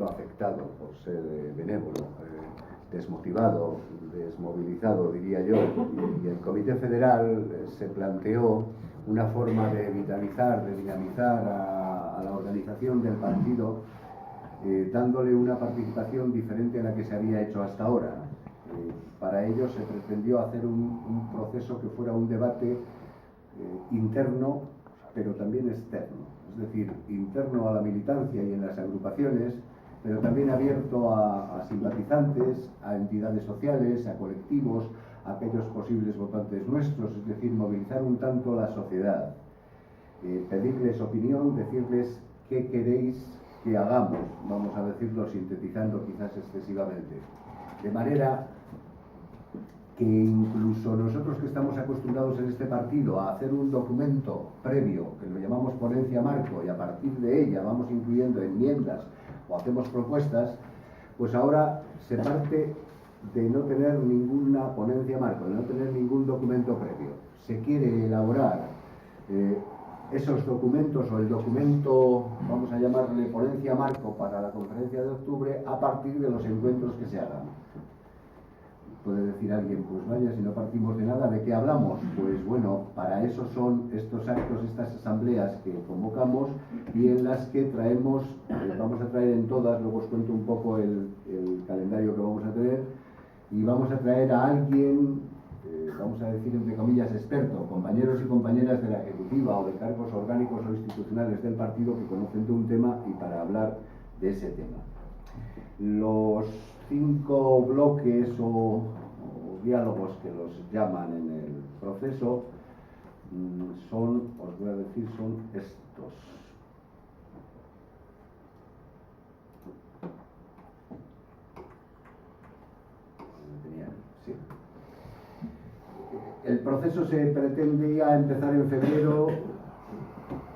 Afectado por ser benévolo, desmotivado, desmovilizado, diría yo, y el Comité Federal se planteó una forma de vitalizar, de dinamizar a la organización del partido, dándole una participación diferente a la que se había hecho hasta ahora. Para ello se pretendió hacer un proceso que fuera un debate interno, pero también externo, es decir, interno a la militancia y en las agrupaciones, pero también abierto a simpatizantes, a entidades sociales, a colectivos, a aquellos posibles votantes nuestros, es decir, movilizar un tanto la sociedad, pedirles opinión, decirles qué queréis que hagamos, vamos a decirlo sintetizando quizás excesivamente, de manera que incluso nosotros que estamos acostumbrados en este partido a hacer un documento previo, que lo llamamos ponencia marco, y a partir de ella vamos incluyendo enmiendas o hacemos propuestas, pues ahora se parte de no tener ninguna ponencia marco, de no tener ningún documento previo. Se quiere elaborar esos documentos o el documento, vamos a llamarle ponencia marco para la conferencia de octubre, a partir de los encuentros que se hagan. Puede decir alguien, pues vaya, si no partimos de nada, ¿de qué hablamos? Pues bueno, para eso son estos actos, estas asambleas que convocamos y en las que traemos, vamos a traer en todas, luego os cuento un poco el calendario que vamos a tener, y vamos a traer a alguien, vamos a decir entre comillas experto, compañeros y compañeras de la ejecutiva o de cargos orgánicos o institucionales del partido que conocen de un tema y para hablar de ese tema. Los 5 bloques o diálogos que los llaman en el proceso son, os voy a decir, son estos. Sí. El proceso se pretendía empezar en febrero,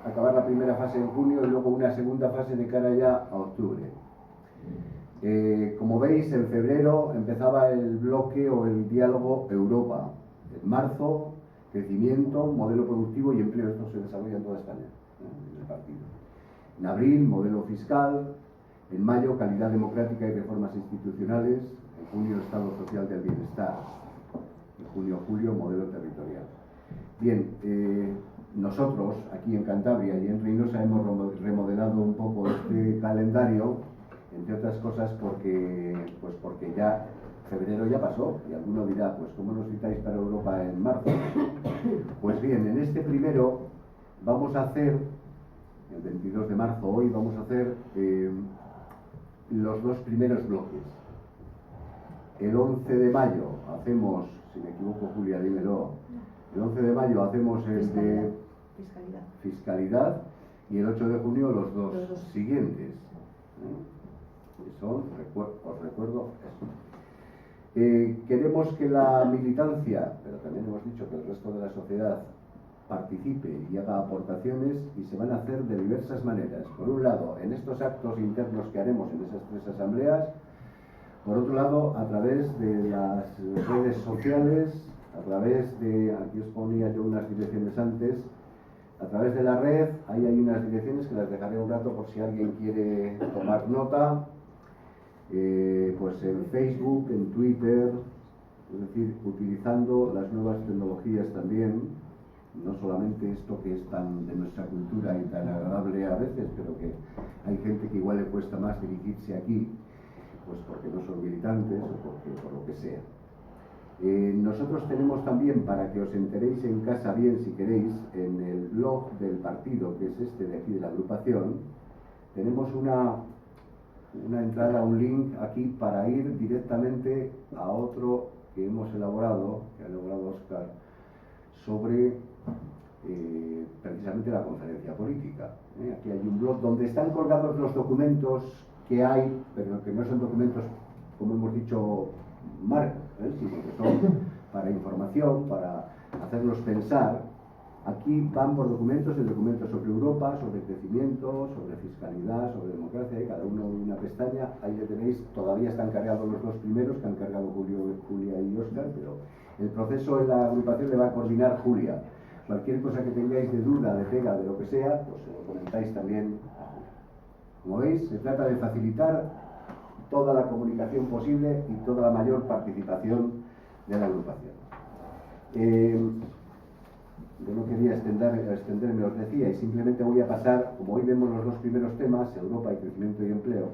acabar la primera fase en junio y luego una segunda fase de cara ya a octubre. Como veis, en febrero empezaba el bloque o el diálogo Europa. En marzo, crecimiento, modelo productivo y empleo. Esto se desarrolla en toda España, en el partido. En abril, modelo fiscal. En mayo, calidad democrática y reformas institucionales. En junio, estado social del bienestar. En junio, julio, modelo territorial. Bien, nosotros aquí en Cantabria y en Reynosa hemos remodelado un poco este calendario, entre otras cosas porque ya febrero ya pasó y alguno dirá, pues ¿cómo nos citáis para Europa en marzo? Pues bien, en este primero vamos a hacer, el 22 de marzo, hoy vamos a hacer los 2 primeros bloques. El 11 de mayo hacemos, si me equivoco Julia, dímelo, el 11 de mayo hacemos el de fiscalidad y el 8 de junio los dos siguientes. Que son, os recuerdo eso. Queremos que la militancia, pero también hemos dicho que el resto de la sociedad participe y haga aportaciones y se van a hacer de diversas maneras. Por un lado, en estos actos internos que haremos en esas 3 asambleas, por otro lado, a través de las redes sociales, a través de, aquí os ponía yo unas direcciones antes, a través de la red, ahí hay unas direcciones que las dejaré un rato por si alguien quiere tomar nota, pues en Facebook, en Twitter, es decir, utilizando las nuevas tecnologías también, no solamente esto que es tan de nuestra cultura y tan agradable a veces, pero que hay gente que igual le cuesta más dirigirse aquí, pues porque no son militantes o porque, por lo que sea. Nosotros tenemos también, para que os enteréis en casa bien si queréis, en el blog del partido, que es este de aquí de la agrupación, tenemos una entrada, un link aquí para ir directamente a otro que hemos elaborado, que ha elaborado Óscar, sobre precisamente solamente la conferencia política. Aquí hay un blog donde están colgados los documentos que hay, pero que no son documentos, como hemos dicho, marcos, sino que son para información, para hacerlos pensar. Aquí van por documentos, el documento sobre Europa, sobre crecimiento, sobre fiscalidad, sobre democracia, y cada uno en una pestaña. Ahí le tenéis, todavía están cargados los dos primeros, que han cargado Julia y Óscar, pero el proceso en la agrupación le va a coordinar Julia. Cualquier cosa que tengáis de duda, de pega, de lo que sea, pues se lo comentáis también a Julia. Como veis, se trata de facilitar toda la comunicación posible y toda la mayor participación de la agrupación. Yo no quería extenderme, os decía, y simplemente voy a pasar, como hoy vemos los dos primeros temas, Europa y crecimiento y empleo.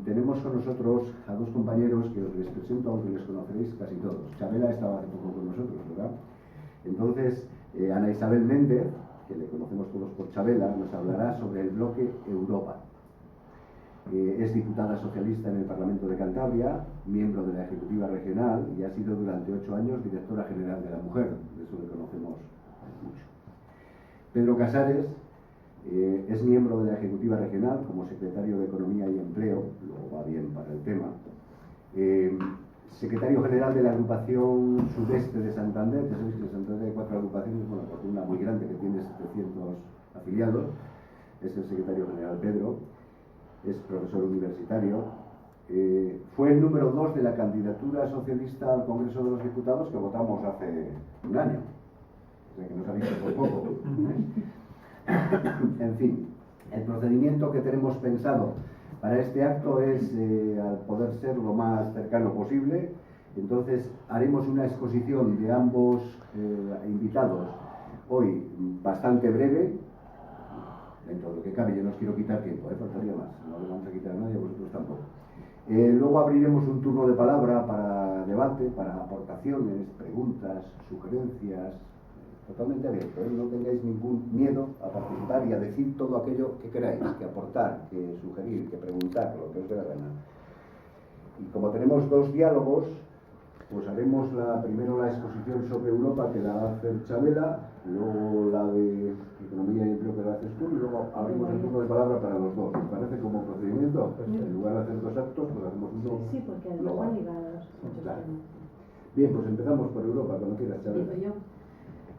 Tenemos con nosotros a dos compañeros que os les presento, aunque les conoceréis casi todos. Chabela estaba hace poco con nosotros, ¿verdad? Entonces, Ana Isabel Méndez, que le conocemos todos por Chabela, nos hablará sobre el bloque Europa. Es diputada socialista en el Parlamento de Cantabria, miembro de la Ejecutiva Regional y ha sido durante 8 años directora general de la Mujer, de eso le conocemos mucho. Pedro Casares es miembro de la Ejecutiva Regional como secretario de Economía y Empleo, luego va bien para el tema. Secretario general de la agrupación sudeste de Santander, que sabéis que en Santander hay 4 agrupaciones, bueno, pues una muy grande que tiene 700 afiliados, es el secretario general Pedro. Es profesor universitario, fue el número 2 de la candidatura socialista al Congreso de los Diputados que votamos hace un año, o sea que nos ha visto por poco. En fin, el procedimiento que tenemos pensado para este acto es, al poder ser lo más cercano posible, entonces haremos una exposición de ambos invitados hoy bastante breve. Dentro de lo que cabe, yo no os quiero quitar tiempo, faltaría más, no le vamos a quitar a nadie, a vosotros tampoco. Luego abriremos un turno de palabra para debate, para aportaciones, preguntas, sugerencias, totalmente abierto, no tengáis ningún miedo a participar y a decir todo aquello que queráis, que aportar, que sugerir, que preguntar, lo que os dé la gana. Y como tenemos 2 diálogos, pues haremos primero la exposición sobre Europa, que la va a hacer Chabela, luego la de Economía y Empleo, que la haces tú, y luego abrimos el turno de palabra para los dos. ¿Os parece como procedimiento? En lugar de hacer 2 actos, pues hacemos uno. Sí, porque además van ligados. Claro. Bien, pues empezamos por Europa, cuando quieras, Chabela. Digo yo.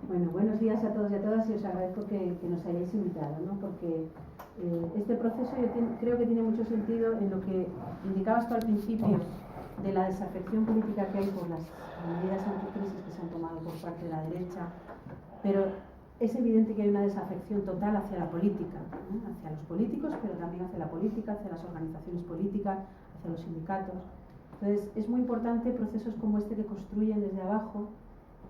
Bueno, buenos días a todos y a todas, y os agradezco que nos hayáis invitado, ¿no? Porque este proceso yo creo que tiene mucho sentido en lo que indicabas tú al principio, de la desafección política que hay por las medidas anticrisis que se han tomado por parte de la derecha, pero es evidente que hay una desafección total hacia la política, hacia los políticos, pero también hacia la política, hacia las organizaciones políticas, hacia los sindicatos. Entonces, es muy importante procesos como este que construyen desde abajo,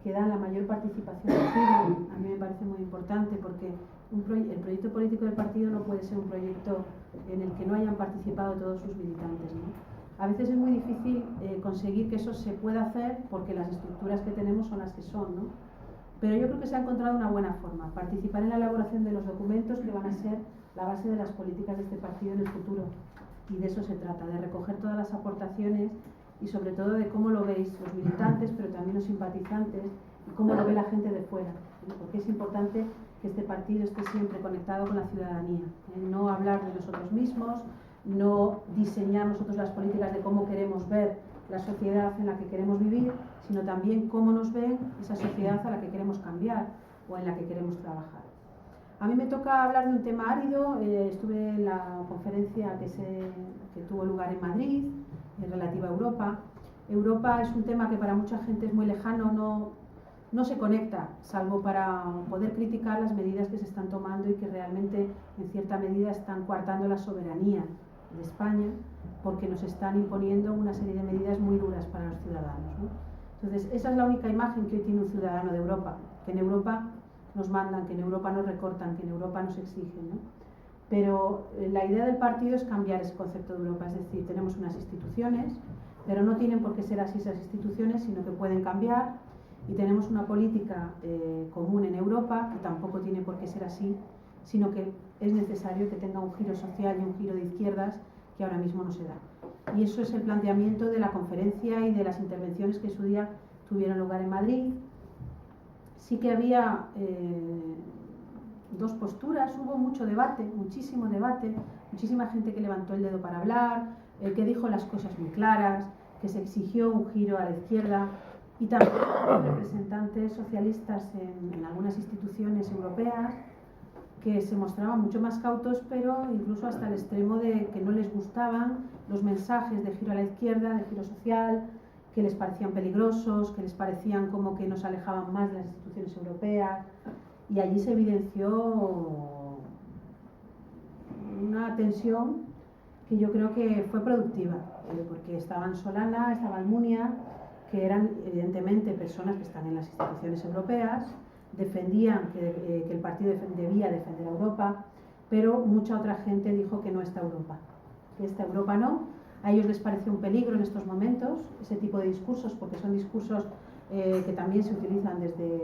que dan la mayor participación posible. A mí me parece muy importante porque el proyecto político del partido no puede ser un proyecto en el que no hayan participado todos sus militantes, ¿no? A veces es muy difícil conseguir que eso se pueda hacer porque las estructuras que tenemos son las que son, ¿no? Pero yo creo que se ha encontrado una buena forma, participar en la elaboración de los documentos que van a ser la base de las políticas de este partido en el futuro. Y de eso se trata, de recoger todas las aportaciones y sobre todo de cómo lo veis los militantes, pero también los simpatizantes, y cómo lo ve la gente de fuera, ¿no? Porque es importante que este partido esté siempre conectado con la ciudadanía, no hablar de nosotros mismos, no diseñar nosotros las políticas de cómo queremos ver la sociedad en la que queremos vivir, sino también cómo nos ven esa sociedad a la que queremos cambiar o en la que queremos trabajar. A mí me toca hablar de un tema árido. Estuve en la conferencia que tuvo lugar en Madrid, relativa a Europa. Europa es un tema que para mucha gente es muy lejano, no se conecta, salvo para poder criticar las medidas que se están tomando y que realmente en cierta medida están coartando la soberanía de España, porque nos están imponiendo una serie de medidas muy duras para los ciudadanos, ¿no? Entonces, esa es la única imagen que hoy tiene un ciudadano de Europa, que en Europa nos mandan, que en Europa nos recortan, que en Europa nos exigen, ¿no? Pero la idea del partido es cambiar ese concepto de Europa, es decir, tenemos unas instituciones, pero no tienen por qué ser así esas instituciones, sino que pueden cambiar, y tenemos una política común en Europa, que tampoco tiene por qué ser así, sino que es necesario que tenga un giro social y un giro de izquierdas que ahora mismo no se da. Y eso es el planteamiento de la conferencia y de las intervenciones que en su día tuvieron lugar en Madrid. Sí que había dos posturas, hubo mucho debate, muchísimo debate, muchísima gente que levantó el dedo para hablar, que dijo las cosas muy claras, que se exigió un giro a la izquierda, y también representantes socialistas en algunas instituciones europeas que se mostraban mucho más cautos, pero incluso hasta el extremo de que no les gustaban los mensajes de giro a la izquierda, de giro social, que les parecían peligrosos, que les parecían como que nos alejaban más de las instituciones europeas, y allí se evidenció una tensión que yo creo que fue productiva, porque estaban Solana, estaba Almunia, que eran evidentemente personas que están en las instituciones europeas, defendían que el partido debía defender a Europa, pero mucha otra gente dijo que no está Europa, que esta Europa no. A ellos les pareció un peligro en estos momentos ese tipo de discursos, porque son discursos que también se utilizan desde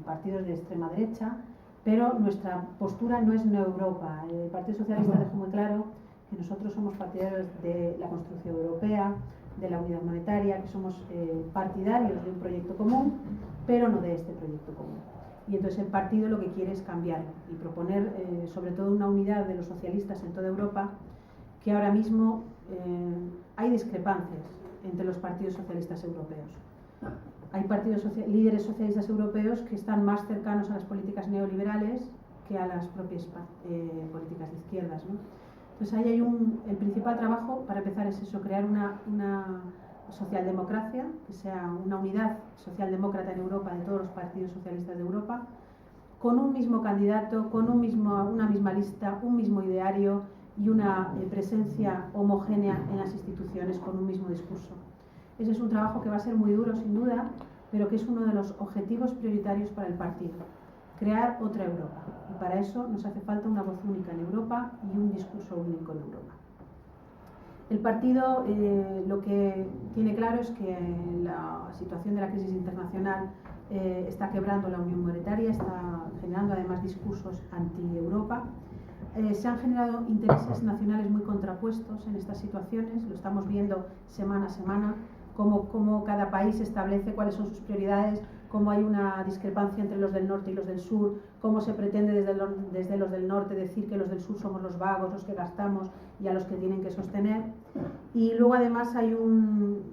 partidos de extrema derecha, pero nuestra postura no es no Europa. El Partido Socialista dejó muy claro que nosotros somos partidarios de la construcción europea, de la unidad monetaria, que somos partidarios de un proyecto común, pero no de este proyecto común. Y entonces el partido lo que quiere es cambiar y proponer sobre todo una unidad de los socialistas en toda Europa, que ahora mismo hay discrepancias entre los partidos socialistas europeos. Hay líderes socialistas europeos que están más cercanos a las políticas neoliberales que a las propias políticas de izquierdas, ¿no? Entonces ahí hay el principal trabajo para empezar es eso, crear una socialdemocracia, que sea una unidad socialdemócrata en Europa de todos los partidos socialistas de Europa, con un mismo candidato, con una misma lista, un mismo ideario y una presencia homogénea en las instituciones con un mismo discurso. Ese es un trabajo que va a ser muy duro, sin duda, pero que es uno de los objetivos prioritarios para el partido. Crear otra Europa. Y para eso nos hace falta una voz única en Europa y un discurso único en Europa. El partido lo que tiene claro es que la situación de la crisis internacional está quebrando la unión monetaria, está generando además discursos anti-Europa. Se han generado intereses nacionales muy contrapuestos en estas situaciones, lo estamos viendo semana a semana, cómo cada país establece cuáles son sus prioridades, cómo hay una discrepancia entre los del norte y los del sur, cómo se pretende desde los del norte decir que los del sur somos los vagos, los que gastamos y a los que tienen que sostener. Y luego además hay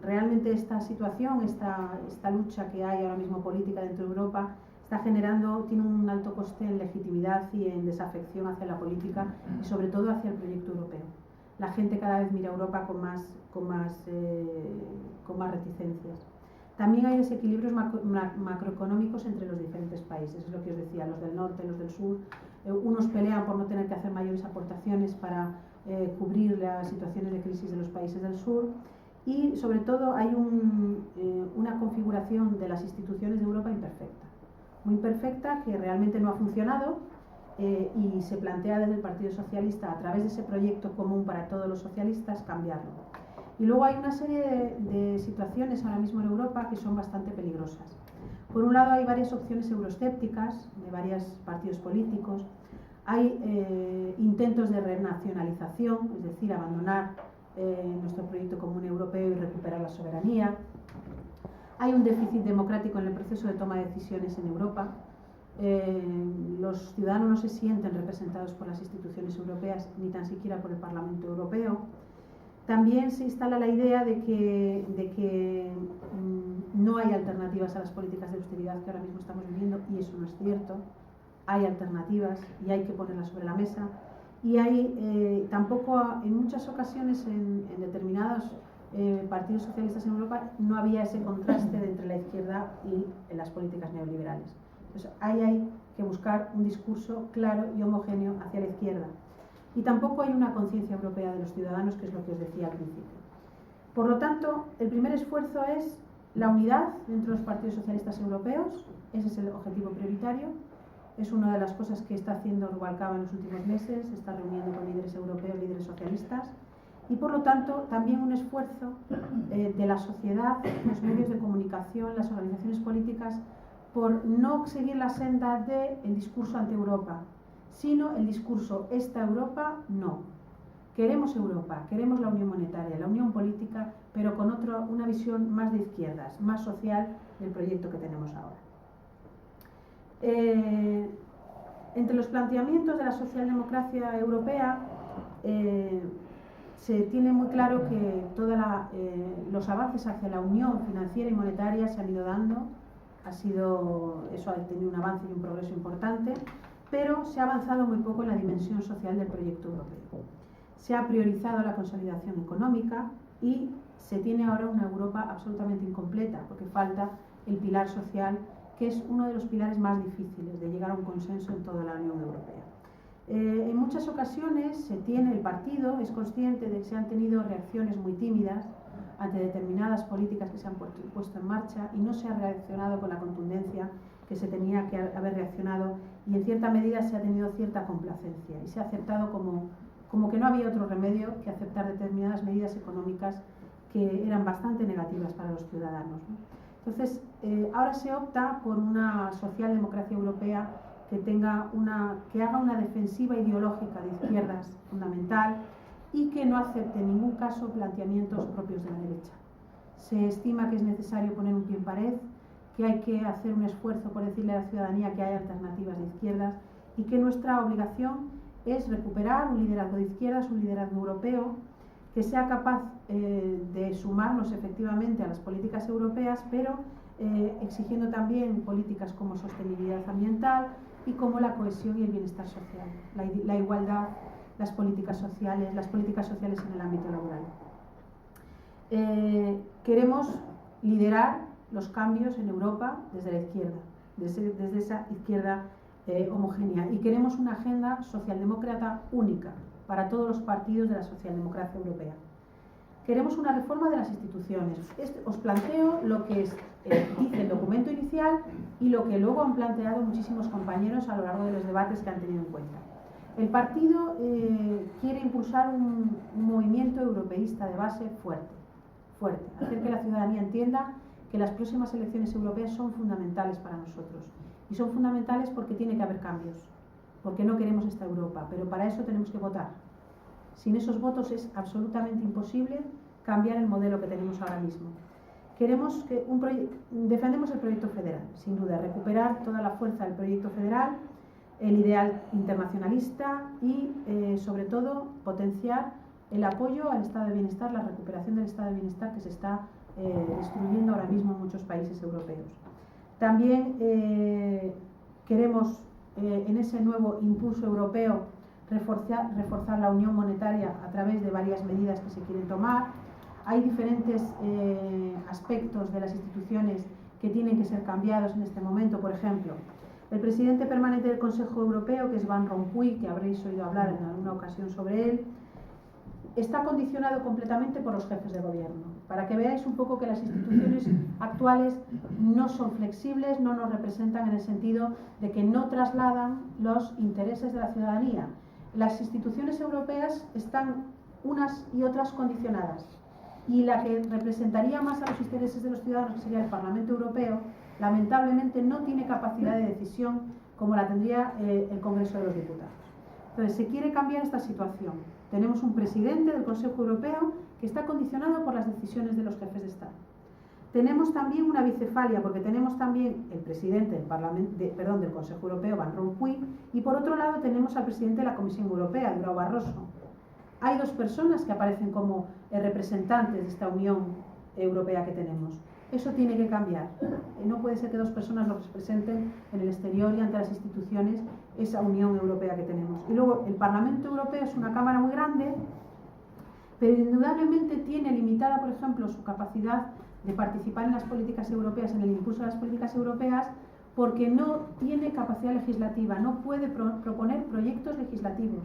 realmente esta situación, esta lucha que hay ahora mismo política dentro de Europa, tiene un alto coste en legitimidad y en desafección hacia la política y sobre todo hacia el proyecto europeo. La gente cada vez mira a Europa con más reticencias. También hay desequilibrios macroeconómicos entre los diferentes países, es lo que os decía, los del norte, los del sur. Unos pelean por no tener que hacer mayores aportaciones para cubrir las situaciones de crisis de los países del sur. Y sobre todo hay una configuración de las instituciones de Europa imperfecta. Muy imperfecta, que realmente no ha funcionado y se plantea desde el Partido Socialista, a través de ese proyecto común para todos los socialistas, cambiarlo. Y luego hay una serie de situaciones ahora mismo en Europa que son bastante peligrosas. Por un lado hay varias opciones euroescépticas de varios partidos políticos, hay intentos de renacionalización, es decir, abandonar nuestro proyecto común europeo y recuperar la soberanía. Hay un déficit democrático en el proceso de toma de decisiones en Europa. Los ciudadanos no se sienten representados por las instituciones europeas ni tan siquiera por el Parlamento Europeo. También se instala la idea de que no hay alternativas a las políticas de austeridad que ahora mismo estamos viviendo, y eso no es cierto. Hay alternativas y hay que ponerlas sobre la mesa. Y hay tampoco, en muchas ocasiones, en determinados partidos socialistas en Europa, no había ese contraste entre la izquierda y las políticas neoliberales. Entonces, hay que buscar un discurso claro y homogéneo hacia la izquierda. Y tampoco hay una conciencia europea de los ciudadanos, que es lo que os decía al principio. Por lo tanto, el primer esfuerzo es la unidad dentro de los partidos socialistas europeos. Ese es el objetivo prioritario. Es una de las cosas que está haciendo Rubalcaba en los últimos meses, se está reuniendo con líderes europeos, líderes socialistas. Y por lo tanto, también un esfuerzo de la sociedad, los medios de comunicación, las organizaciones políticas, por no seguir la senda del discurso anti-Europa, sino el discurso esta Europa no. Queremos Europa, queremos la unión monetaria, la unión política, pero con una visión más de izquierdas, más social del proyecto que tenemos ahora. Entre los planteamientos de la socialdemocracia europea se tiene muy claro que los avances hacia la unión financiera y monetaria se han ido dando, eso ha tenido un avance y un progreso importante, pero se ha avanzado muy poco en la dimensión social del proyecto europeo. Se ha priorizado la consolidación económica y se tiene ahora una Europa absolutamente incompleta, porque falta el pilar social, que es uno de los pilares más difíciles de llegar a un consenso en toda la Unión Europea. En muchas ocasiones el partido es consciente de que se han tenido reacciones muy tímidas ante determinadas políticas que se han puesto en marcha y no se ha reaccionado con la contundencia que se tenía que haber reaccionado, y en cierta medida se ha tenido cierta complacencia y se ha aceptado como que no había otro remedio que aceptar determinadas medidas económicas que eran bastante negativas para los ciudadanos, ¿no? Entonces, ahora se opta por una socialdemocracia europea que haga una defensiva ideológica de izquierdas fundamental y que no acepte en ningún caso planteamientos propios de la derecha. Se estima que es necesario poner un pie en pared, que hay que hacer un esfuerzo por decirle a la ciudadanía que hay alternativas de izquierdas y que nuestra obligación es recuperar un liderazgo de izquierdas, un liderazgo europeo que sea capaz de sumarnos efectivamente a las políticas europeas, pero exigiendo también políticas como sostenibilidad ambiental y como la cohesión y el bienestar social, la igualdad, las políticas sociales en el ámbito laboral. Queremos liderar los cambios en Europa desde la izquierda, desde esa izquierda homogénea, y queremos una agenda socialdemócrata única para todos los partidos de la socialdemocracia europea. Queremos una reforma de las instituciones. Os planteo lo que dice el documento inicial y lo que luego han planteado muchísimos compañeros a lo largo de los debates que han tenido en cuenta. El partido quiere impulsar un movimiento europeísta de base fuerte, hacer que la ciudadanía entienda que las próximas elecciones europeas son fundamentales para nosotros. Y son fundamentales porque tiene que haber cambios, porque no queremos esta Europa, pero para eso tenemos que votar. Sin esos votos es absolutamente imposible cambiar el modelo que tenemos ahora mismo. Defendemos el proyecto federal, sin duda, recuperar toda la fuerza del proyecto federal, el ideal internacionalista y, sobre todo, potenciar el apoyo al estado de bienestar, la recuperación del estado de bienestar que se está destruyendo ahora mismo en muchos países europeos. También queremos, en ese nuevo impulso europeo, reforzar la unión monetaria a través de varias medidas que se quieren tomar. Hay diferentes aspectos de las instituciones que tienen que ser cambiados en este momento. Por ejemplo, el presidente permanente del Consejo Europeo, que es Van Rompuy, que habréis oído hablar en alguna ocasión sobre él, está condicionado completamente por los jefes de gobierno. Para que veáis un poco que las instituciones actuales no son flexibles, no nos representan en el sentido de que no trasladan los intereses de la ciudadanía. Las instituciones europeas están unas y otras condicionadas, y la que representaría más a los intereses de los ciudadanos, que sería el Parlamento Europeo, lamentablemente no tiene capacidad de decisión como la tendría el Congreso de los Diputados. Entonces, se quiere cambiar esta situación. Tenemos un presidente del Consejo Europeo que está condicionado por las decisiones de los jefes de Estado. Tenemos también una bicefalia, porque tenemos también el presidente del Consejo Europeo, Van Rompuy, y por otro lado tenemos al presidente de la Comisión Europea, Durão Barroso. Hay dos personas que aparecen como representantes de esta Unión Europea que tenemos. Eso tiene que cambiar. No puede ser que dos personas lo representen en el exterior y ante las instituciones esa Unión Europea que tenemos. Y luego el Parlamento Europeo es una cámara muy grande, pero indudablemente tiene limitada, por ejemplo, su capacidad de participar en las políticas europeas, en el impulso de las políticas europeas, porque no tiene capacidad legislativa, no puede proponer proyectos legislativos.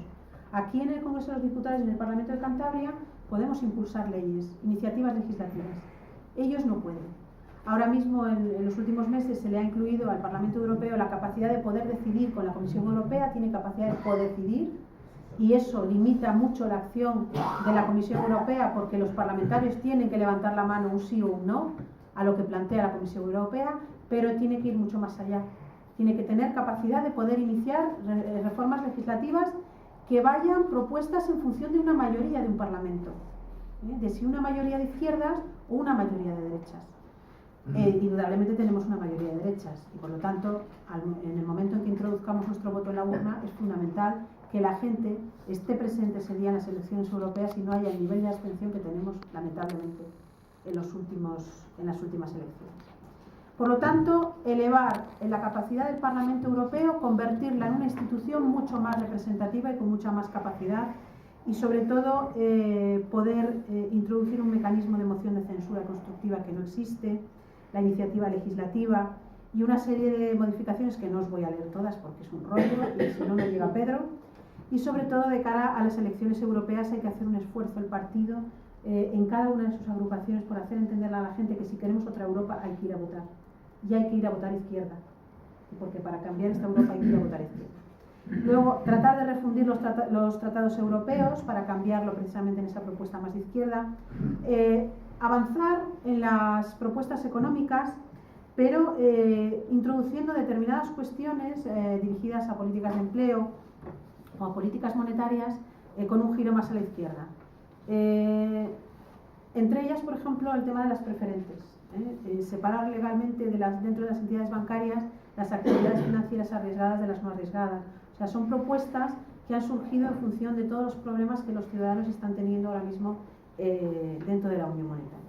Aquí en el Congreso de los Diputados y en el Parlamento de Cantabria podemos impulsar leyes, iniciativas legislativas. Ellos no pueden. Ahora mismo, en los últimos meses, se le ha incluido al Parlamento Europeo la capacidad de poder decidir con la Comisión Europea, tiene capacidad de codecidir, y eso limita mucho la acción de la Comisión Europea, porque los parlamentarios tienen que levantar la mano un sí o un no a lo que plantea la Comisión Europea, pero tiene que ir mucho más allá. Tiene que tener capacidad de poder iniciar reformas legislativas que vayan propuestas en función de una mayoría de un Parlamento, de si una mayoría de izquierdas o una mayoría de derechas. indudablemente tenemos una mayoría de derechas y por lo tanto en el momento en que introduzcamos nuestro voto en la urna es fundamental que la gente esté presente ese día en las elecciones europeas y no haya el nivel de abstención que tenemos lamentablemente en las últimas elecciones. Por lo tanto, elevar la capacidad del Parlamento Europeo, convertirla en una institución mucho más representativa y con mucha más capacidad y sobre todo poder introducir un mecanismo de moción de censura constructiva que no existe, la iniciativa legislativa y una serie de modificaciones que no os voy a leer todas porque es un rollo y si no, no llega Pedro. Y sobre todo de cara a las elecciones europeas hay que hacer un esfuerzo el partido en cada una de sus agrupaciones por hacer entender a la gente que si queremos otra Europa hay que ir a votar. Y hay que ir a votar izquierda, porque para cambiar esta Europa hay que ir a votar izquierda. Luego, tratar de refundir los tratados europeos para cambiarlo precisamente en esa propuesta más de izquierda. Avanzar en las propuestas económicas, pero introduciendo determinadas cuestiones dirigidas a políticas de empleo o a políticas monetarias con un giro más a la izquierda. Entre ellas, por ejemplo, el tema de las preferentes. Separar legalmente dentro de las entidades bancarias las actividades financieras arriesgadas de las no arriesgadas. O sea, son propuestas que han surgido en función de todos los problemas que los ciudadanos están teniendo ahora mismo dentro de la Unión Monetaria.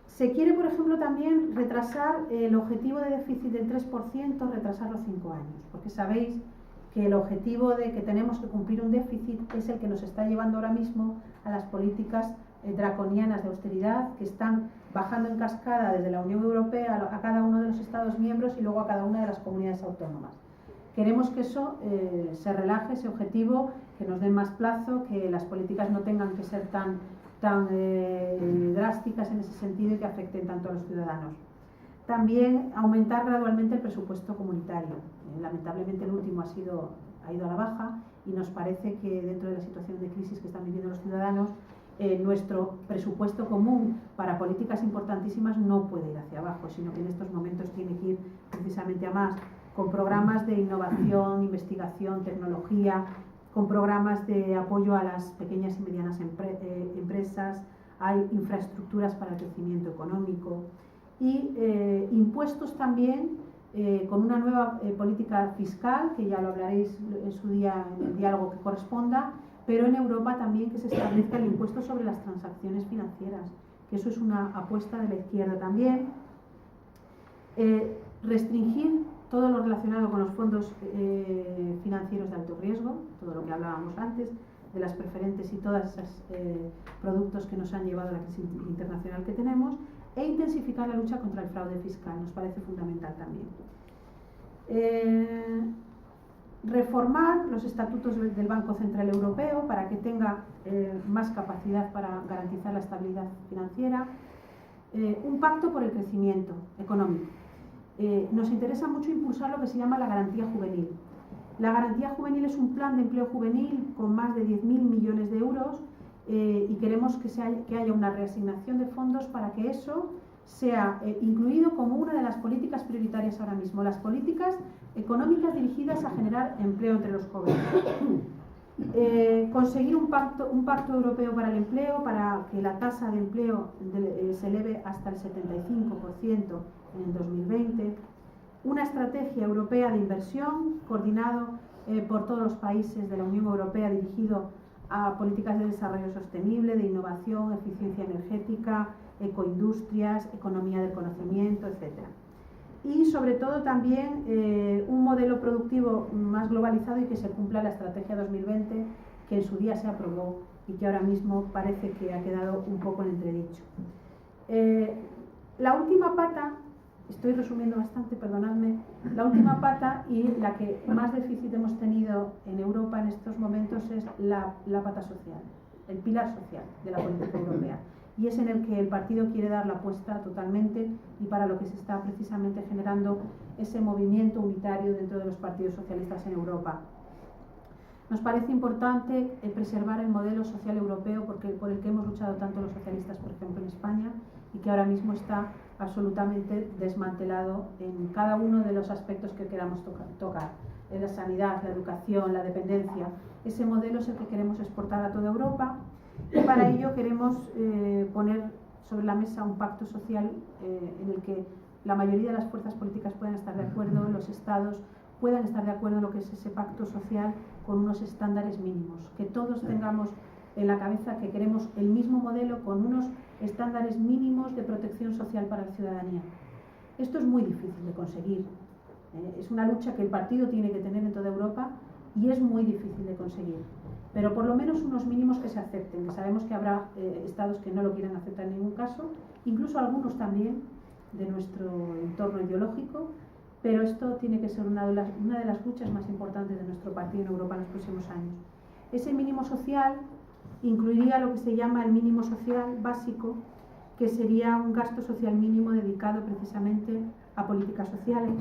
Se quiere, por ejemplo, también retrasar el objetivo de déficit del 3%, retrasarlo 5 años, porque sabéis que el objetivo de que tenemos que cumplir un déficit es el que nos está llevando ahora mismo a las políticas draconianas de austeridad que están bajando en cascada desde la Unión Europea a cada uno de los Estados miembros y luego a cada una de las comunidades autónomas. Queremos que eso se relaje, ese objetivo, que nos den más plazo, que las políticas no tengan que ser tan drásticas en ese sentido y que afecten tanto a los ciudadanos. También aumentar gradualmente el presupuesto comunitario. Lamentablemente el último ha ido a la baja y nos parece que dentro de la situación de crisis que están viviendo los ciudadanos nuestro presupuesto común para políticas importantísimas no puede ir hacia abajo, sino que en estos momentos tiene que ir precisamente a más, con programas de innovación, investigación, tecnología, con programas de apoyo a las pequeñas y medianas empresas, hay infraestructuras para el crecimiento económico y impuestos también con una nueva política fiscal, que ya lo hablaréis en su día en el diálogo que corresponda, pero en Europa también que se establezca el impuesto sobre las transacciones financieras, que eso es una apuesta de la izquierda también. Restringir todo lo relacionado con los fondos financieros de alto riesgo, todo lo que hablábamos antes, de las preferentes y todos esos productos que nos han llevado a la crisis internacional que tenemos, e intensificar la lucha contra el fraude fiscal, nos parece fundamental también. Reformar los estatutos del Banco Central Europeo para que tenga más capacidad para garantizar la estabilidad financiera. Un pacto por el crecimiento económico. Nos interesa mucho impulsar lo que se llama la garantía juvenil. La garantía juvenil es un plan de empleo juvenil con más de 10.000 millones de euros y queremos que haya una reasignación de fondos para que eso sea incluido como una de las políticas prioritarias ahora mismo, las políticas económicas dirigidas a generar empleo entre los jóvenes. Conseguir un pacto europeo para el empleo, para que la tasa de empleo se eleve hasta el 75% en el 2020. Una estrategia europea de inversión coordinado por todos los países de la Unión Europea dirigido a políticas de desarrollo sostenible, de innovación, eficiencia energética, ecoindustrias, economía del conocimiento, etc. Y sobre todo también un modelo productivo más globalizado y que se cumpla la Estrategia 2020 que en su día se aprobó y que ahora mismo parece que ha quedado un poco en entredicho. La última pata, estoy resumiendo bastante, perdonadme, la última pata y la que más déficit hemos tenido en Europa en estos momentos es la pata social, el pilar social de la política europea. Y es en el que el partido quiere dar la apuesta totalmente y para lo que se está precisamente generando ese movimiento unitario dentro de los partidos socialistas en Europa. Nos parece importante preservar el modelo social europeo por el que hemos luchado tanto los socialistas, por ejemplo, en España, y que ahora mismo está absolutamente desmantelado en cada uno de los aspectos que queramos tocar. En la sanidad, la educación, la dependencia. Ese modelo es el que queremos exportar a toda Europa. Y para ello queremos poner sobre la mesa un pacto social en el que la mayoría de las fuerzas políticas puedan estar de acuerdo, los estados puedan estar de acuerdo en lo que es ese pacto social con unos estándares mínimos, que todos tengamos en la cabeza que queremos el mismo modelo con unos estándares mínimos de protección social para la ciudadanía. Esto es muy difícil de conseguir, es una lucha que el partido tiene que tener en toda Europa y es muy difícil de conseguir, pero por lo menos unos mínimos que se acepten, que sabemos que habrá estados que no lo quieran aceptar en ningún caso, incluso algunos también de nuestro entorno ideológico, pero esto tiene que ser una de las luchas más importantes de nuestro partido en Europa en los próximos años. Ese mínimo social incluiría lo que se llama el mínimo social básico, que sería un gasto social mínimo dedicado precisamente a políticas sociales,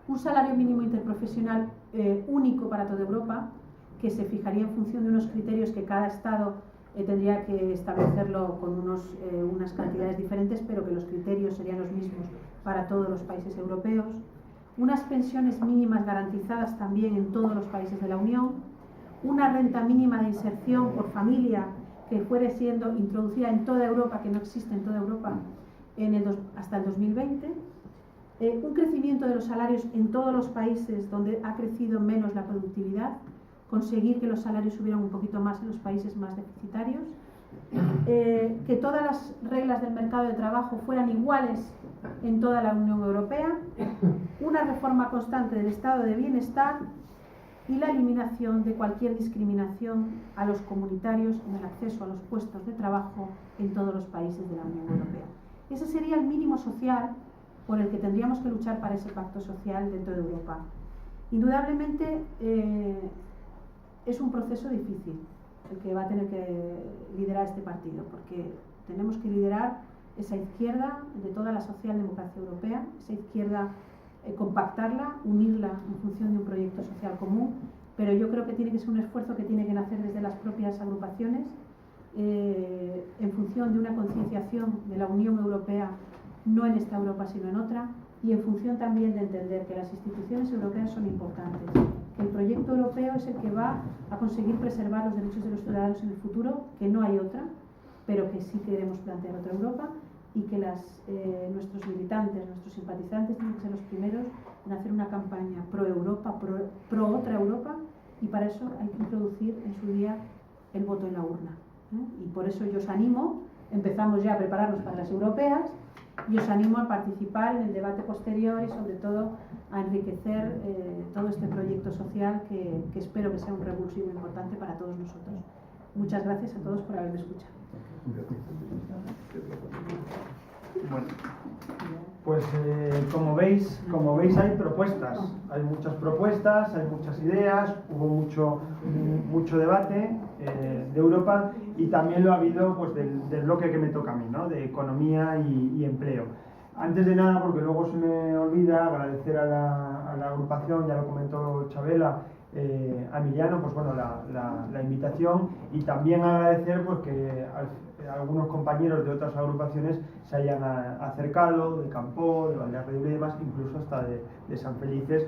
un salario mínimo interprofesional único para toda Europa, que se fijaría en función de unos criterios que cada Estado tendría que establecerlo con unas cantidades diferentes, pero que los criterios serían los mismos para todos los países europeos, unas pensiones mínimas garantizadas también en todos los países de la Unión, una renta mínima de inserción por familia que fuera siendo introducida en toda Europa, que no existe en toda Europa hasta el 2020, un crecimiento de los salarios en todos los países donde ha crecido menos la productividad, conseguir que los salarios subieran un poquito más en los países más deficitarios, que todas las reglas del mercado de trabajo fueran iguales en toda la Unión Europea, una reforma constante del estado de bienestar y la eliminación de cualquier discriminación a los comunitarios en el acceso a los puestos de trabajo en todos los países de la Unión Europea. Ese sería el mínimo social por el que tendríamos que luchar para ese pacto social dentro de Europa. Indudablemente es un proceso difícil el que va a tener que liderar este partido, porque tenemos que liderar esa izquierda de toda la socialdemocracia europea, esa izquierda compactarla, unirla en función de un proyecto social común, pero yo creo que tiene que ser un esfuerzo que tiene que nacer desde las propias agrupaciones, en función de una concienciación de la Unión Europea, no en esta Europa sino en otra, y en función también de entender que las instituciones europeas son importantes, que el proyecto europeo es el que va a conseguir preservar los derechos de los ciudadanos en el futuro, que no hay otra, pero que sí queremos plantear otra Europa, y que nuestros militantes, nuestros simpatizantes tienen que ser los primeros en hacer una campaña pro-Europa, pro otra Europa, y para eso hay que introducir en su día el voto en la urna. Y por eso yo os animo, empezamos ya a prepararnos para las europeas, y os animo a participar en el debate posterior y sobre todo a enriquecer todo este proyecto social que espero que sea un revulsivo importante para todos nosotros. Muchas gracias a todos por haberme escuchado. Bueno, pues como veis hay propuestas, hay muchas propuestas, hay muchas ideas, hubo mucho debate de Europa, y también lo ha habido pues del bloque que me toca a mí, ¿no? De economía y empleo. Antes de nada, porque luego se me olvida, agradecer a la agrupación, ya lo comentó Chabela, a Emiliano, pues bueno, la invitación, y también agradecer pues que algunos compañeros de otras agrupaciones se hayan acercado, de Campó, de Valdearreybe y demás, incluso hasta de San Felices,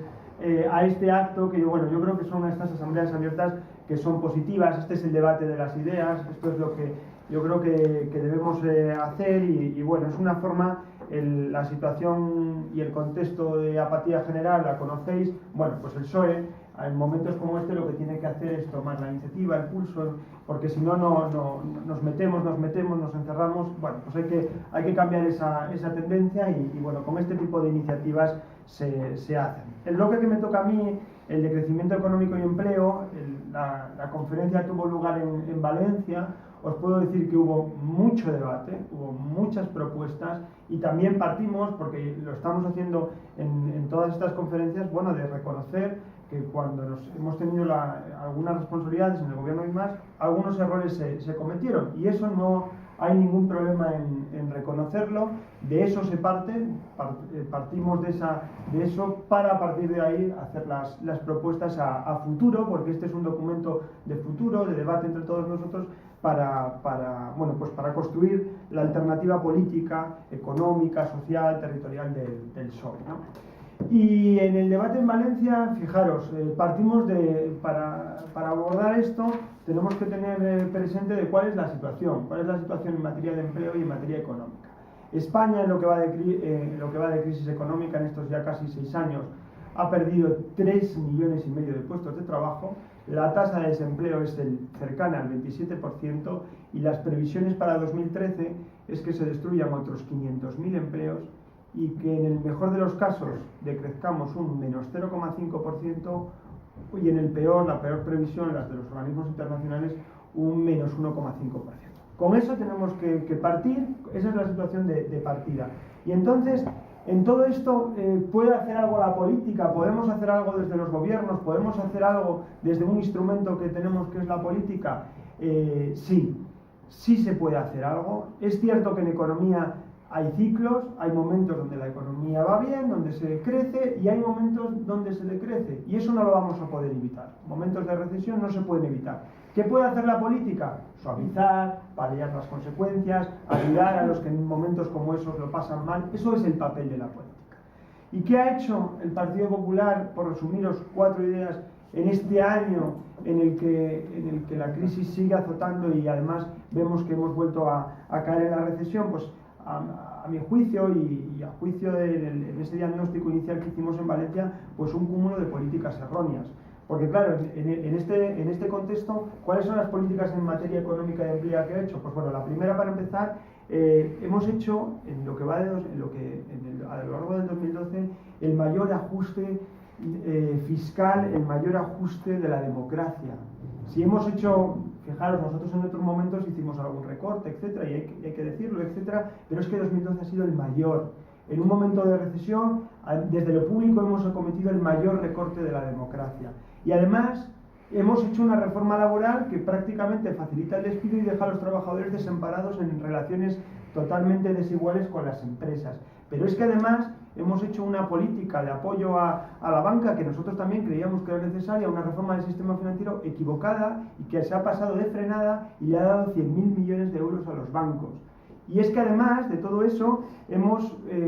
a este acto que yo creo que son estas asambleas abiertas que son positivas. Este es el debate de las ideas, esto es lo que yo creo que debemos hacer, y bueno, es una forma, la situación y el contexto de apatía general la conocéis. Bueno, pues el PSOE en momentos como este lo que tiene que hacer es tomar la iniciativa, el pulso, porque si no nos metemos, nos encerramos. Bueno, pues hay que cambiar esa tendencia, y bueno, con este tipo de iniciativas se hacen. El bloque que me toca a mí, el de crecimiento económico y empleo, la conferencia tuvo lugar en Valencia. Os puedo decir que hubo mucho debate, hubo muchas propuestas, y también partimos, porque lo estamos haciendo en todas estas conferencias, bueno, de reconocer que cuando hemos tenido algunas responsabilidades en el gobierno y más, algunos errores se cometieron, y eso no hay ningún problema en reconocerlo. De eso se partimos de eso para, a partir de ahí, hacer las propuestas a futuro, porque este es un documento de futuro, de debate entre todos nosotros, para construir la alternativa política, económica, social, territorial del PSOE, ¿no? Y en el debate en Valencia, fijaros, partimos para abordar esto, tenemos que tener presente de cuál es la situación en materia de empleo y en materia económica. España, en lo que va de crisis económica en estos ya casi 6 años, ha perdido 3,5 millones de puestos de trabajo, la tasa de desempleo es cercana al 27% y las previsiones para 2013 es que se destruyan otros 500.000 empleos y que en el mejor de los casos decrezcamos un menos 0,5% y en el peor, la peor previsión, las de los organismos internacionales, un menos 1,5%. Con eso tenemos que partir, esa es la situación de partida. Y entonces, en todo esto, ¿puede hacer algo la política? ¿Podemos hacer algo desde los gobiernos? ¿Podemos hacer algo desde un instrumento que tenemos que es la política? Sí se puede hacer algo. Es cierto que en economía hay ciclos, hay momentos donde la economía va bien, donde se crece, y hay momentos donde se decrece, y eso no lo vamos a poder evitar. Momentos de recesión no se pueden evitar. ¿Qué puede hacer la política? Suavizar, paliar las consecuencias, ayudar a los que en momentos como esos lo pasan mal. Eso es el papel de la política. ¿Y qué ha hecho el Partido Popular, por resumiros 4 ideas, en este año en el que la crisis sigue azotando y además vemos que hemos vuelto a caer en la recesión? Pues a mi juicio y a juicio en ese diagnóstico inicial que hicimos en Valencia, pues un cúmulo de políticas erróneas. Porque claro, en este contexto, ¿cuáles son las políticas en materia económica y de empleo que ha hecho? Pues bueno, la primera, para empezar, hemos hecho a lo largo del 2012 el mayor ajuste fiscal, el mayor ajuste de la democracia. Si hemos hecho, fijaros, nosotros en otros momentos hicimos algún recorte, etcétera, y hay que decirlo, etcétera, pero es que 2012 ha sido el mayor. En un momento de recesión, desde lo público hemos acometido el mayor recorte de la democracia. Y además, hemos hecho una reforma laboral que prácticamente facilita el despido y deja a los trabajadores desamparados en relaciones totalmente desiguales con las empresas. Pero es que además hemos hecho una política de apoyo a la banca que nosotros también creíamos que era necesaria, una reforma del sistema financiero equivocada y que se ha pasado de frenada y le ha dado 100.000 millones de euros a los bancos. Y es que además de todo eso,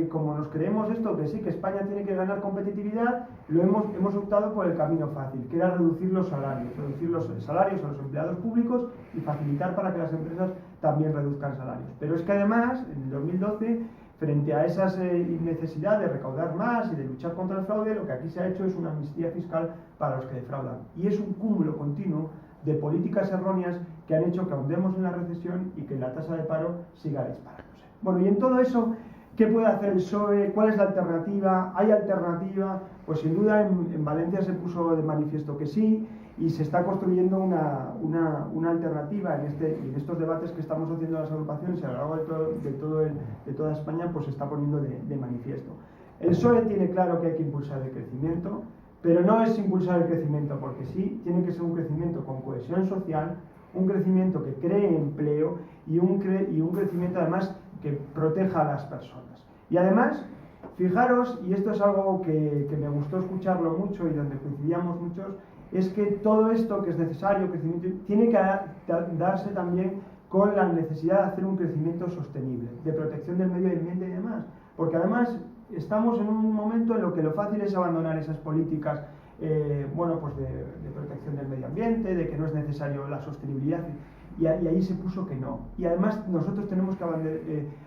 como nos creemos esto, que sí, que España tiene que ganar competitividad, hemos optado por el camino fácil, que era reducir los salarios a los empleados públicos y facilitar para que las empresas también reduzcan salarios. Pero es que además, en el 2012, frente a esa necesidad de recaudar más y de luchar contra el fraude, lo que aquí se ha hecho es una amnistía fiscal para los que defraudan. Y es un cúmulo continuo de políticas erróneas que han hecho que ahondemos en la recesión y que la tasa de paro siga disparándose. Bueno, y en todo eso, ¿qué puede hacer el PSOE? ¿Cuál es la alternativa? ¿Hay alternativa? Pues sin duda en Valencia se puso de manifiesto que sí, y se está construyendo una alternativa en estos debates que estamos haciendo las agrupaciones y a lo largo de toda España, pues se está poniendo de manifiesto. El PSOE tiene claro que hay que impulsar el crecimiento, pero no es impulsar el crecimiento porque sí, tiene que ser un crecimiento con cohesión social, un crecimiento que cree empleo y un crecimiento además que proteja a las personas. Y además, fijaros, y esto es algo que me gustó escucharlo mucho y donde coincidíamos muchos, es que todo esto que es necesario, crecimiento, tiene que darse también con la necesidad de hacer un crecimiento sostenible, de protección del medio ambiente y demás. Porque además estamos en un momento en lo que lo fácil es abandonar esas políticas pues de protección del medio ambiente, de que no es necesario la sostenibilidad, y ahí se puso que no. Y además nosotros tenemos que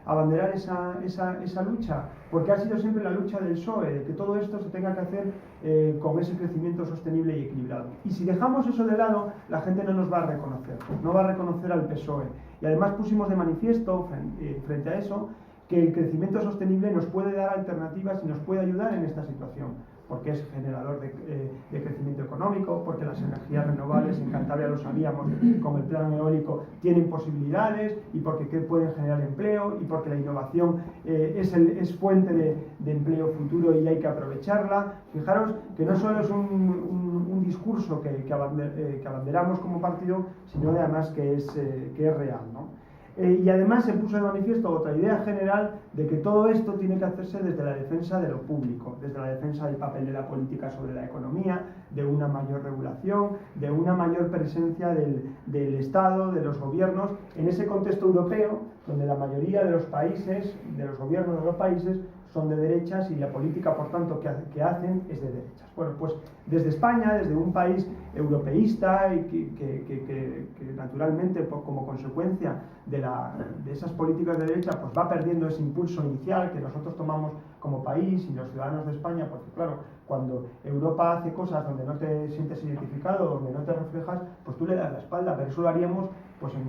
abanderar esa lucha, porque ha sido siempre la lucha del PSOE, de que todo esto se tenga que hacer con ese crecimiento sostenible y equilibrado. Y si dejamos eso de lado, la gente no nos va a reconocer, no va a reconocer al PSOE. Y además pusimos de manifiesto, frente a eso, que el crecimiento sostenible nos puede dar alternativas y nos puede ayudar en esta situación, porque es generador de crecimiento económico, porque las energías renovables, en Cantabria lo sabíamos, como el plan eólico, tienen posibilidades, y porque pueden generar empleo, y porque la innovación es fuente de empleo futuro y hay que aprovecharla. Fijaros que no solo es un discurso que abanderamos como partido, sino además que es real, ¿no? Y además se puso de manifiesto otra idea general de que todo esto tiene que hacerse desde la defensa de lo público, desde la defensa del papel de la política sobre la economía, de una mayor regulación, de una mayor presencia del Estado, de los gobiernos, en ese contexto europeo donde la mayoría de los países, de los gobiernos de los países, son de derechas y la política, por tanto, que hacen es de derechas. Bueno, pues desde España, desde un país europeísta y que naturalmente, como consecuencia de esas políticas de derecha, pues va perdiendo ese impulso inicial que nosotros tomamos como país y los ciudadanos de España, porque claro, cuando Europa hace cosas donde no te sientes identificado, donde no te reflejas, pues tú le das la espalda, pero eso lo haríamos pues en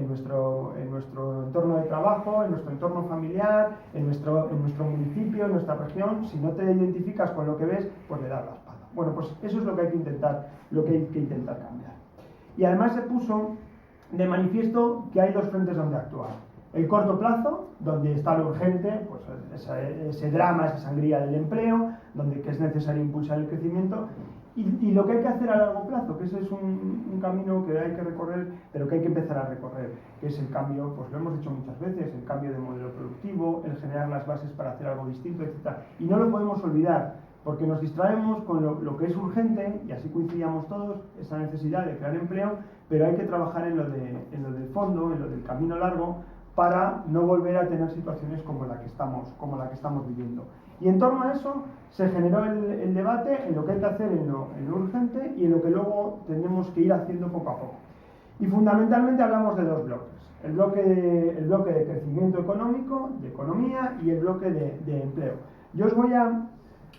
nuestro entorno de trabajo, en nuestro entorno familiar, en nuestro municipio, en nuestra región. Si no te identificas con lo que ves, pues le das la espalda. Bueno, pues eso es lo que hay que intentar cambiar. Y además se puso de manifiesto que hay dos frentes donde actuar. El corto plazo, donde está lo urgente, pues ese drama, esa sangría del empleo, donde que es necesario impulsar el crecimiento, y lo que hay que hacer a largo plazo, que ese es un camino que hay que recorrer, pero que hay que empezar a recorrer, que es el cambio, pues lo hemos dicho muchas veces, el cambio de modelo productivo, el generar las bases para hacer algo distinto, etc. Y no lo podemos olvidar, porque nos distraemos con lo que es urgente, y así coincidíamos todos, esa necesidad de crear empleo, pero hay que trabajar en lo del fondo, en lo del camino largo, para no volver a tener situaciones como la que estamos viviendo. Y en torno a eso se generó el debate en lo que hay que hacer en lo urgente y en lo que luego tenemos que ir haciendo poco a poco. Y fundamentalmente hablamos de dos bloques. El bloque de crecimiento económico, de economía, y el bloque de empleo. Yo os voy a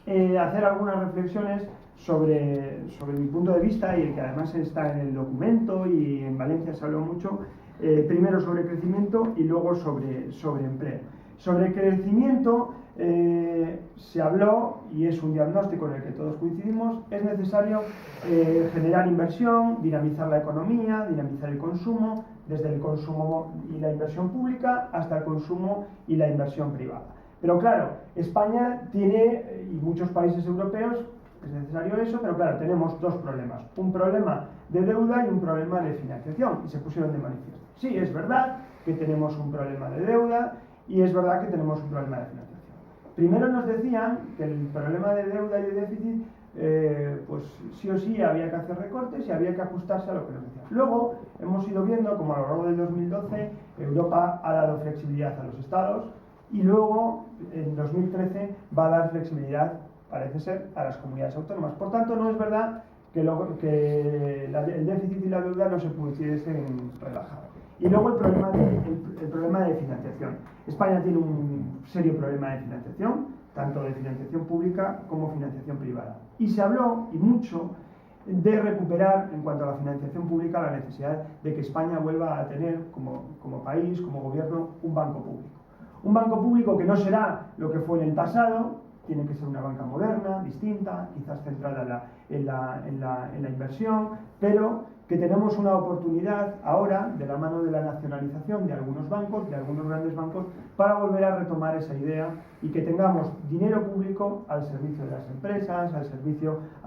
hacer algunas reflexiones sobre mi punto de vista, y el que además está en el documento, y en Valencia se habló mucho, primero sobre crecimiento y luego sobre empleo. Sobre crecimiento se habló, y es un diagnóstico en el que todos coincidimos, es necesario generar inversión, dinamizar la economía, dinamizar el consumo, desde el consumo y la inversión pública hasta el consumo y la inversión privada. Pero claro, España tiene, y muchos países europeos, es necesario eso, pero claro, tenemos dos problemas. Un problema de deuda y un problema de financiación, y se pusieron de manifiesto. Sí, es verdad que tenemos un problema de deuda y es verdad que tenemos un problema de financiación. Primero nos decían que el problema de deuda y de déficit, pues sí o sí había que hacer recortes y había que ajustarse a lo que nos decían. Luego hemos ido viendo como a lo largo del 2012 Europa ha dado flexibilidad a los estados, y luego en 2013 va a dar flexibilidad, parece ser, a las comunidades autónomas. Por tanto, no es verdad que el déficit y la deuda no se pudiesen relajar. Y luego el problema de financiación. España tiene un serio problema de financiación, tanto de financiación pública como financiación privada. Y se habló, y mucho, de recuperar, en cuanto a la financiación pública, la necesidad de que España vuelva a tener, como país, como gobierno, un banco público. Un banco público que no será lo que fue en el pasado, tiene que ser una banca moderna, distinta, quizás centrada en la inversión, pero que tenemos una oportunidad ahora, de la mano de la nacionalización de algunos bancos, de algunos grandes bancos, para volver a retomar esa idea y que tengamos dinero público al servicio de las empresas, al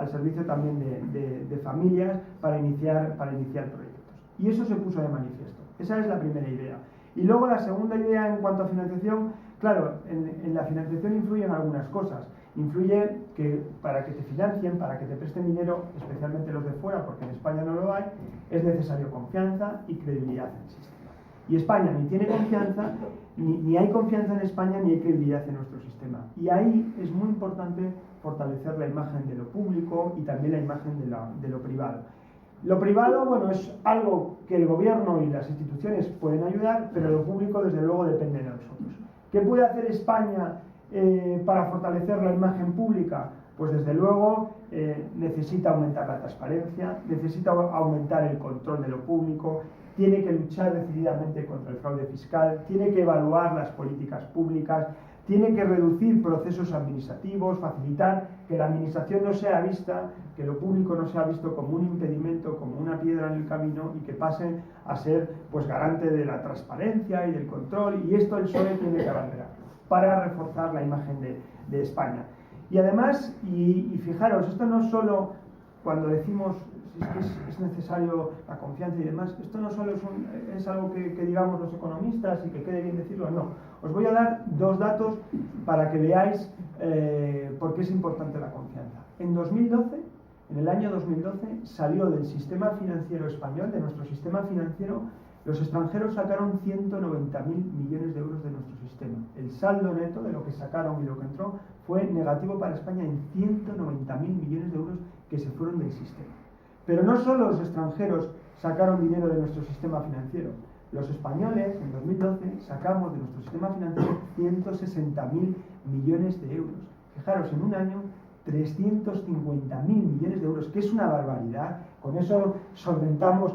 servicio también de familias, para iniciar proyectos. Y eso se puso de manifiesto. Esa es la primera idea. Y luego la segunda idea en cuanto a financiación, claro, en la financiación influyen algunas cosas. Influye que para que te financien, para que te presten dinero, especialmente los de fuera, porque en España no lo hay, es necesario confianza y credibilidad en el sistema. Y España ni tiene confianza, ni hay confianza en España, ni hay credibilidad en nuestro sistema. Y ahí es muy importante fortalecer la imagen de lo público y también la imagen de lo privado. Lo privado, bueno, es algo que el gobierno y las instituciones pueden ayudar, pero lo público, desde luego, depende de nosotros. ¿Qué puede hacer España para fortalecer la imagen pública? Pues desde luego necesita aumentar la transparencia, necesita aumentar el control de lo público, tiene que luchar decididamente contra el fraude fiscal, tiene que evaluar las políticas públicas, tiene que reducir procesos administrativos, facilitar que la administración no sea vista, que lo público no sea visto como un impedimento, como una piedra en el camino, y que pasen a ser pues garante de la transparencia y del control, y esto el PSOE tiene que abanderar para reforzar la imagen de España. Y además, y fijaros, esto no solo cuando decimos es necesario la confianza y demás, esto no solo es algo que digamos los economistas y que quede bien decirlo, no. Os voy a dar dos datos para que veáis por qué es importante la confianza. En el año 2012, salió del sistema financiero español, de nuestro sistema financiero, Los extranjeros sacaron 190.000 millones de euros de nuestro sistema. El saldo neto de lo que sacaron y lo que entró fue negativo para España en 190.000 millones de euros que se fueron del sistema. Pero no solo los extranjeros sacaron dinero de nuestro sistema financiero. Los españoles, en 2012, sacamos de nuestro sistema financiero 160.000 millones de euros. Fijaros, en un año, 350.000 millones de euros, que es una barbaridad. Con eso solventamos,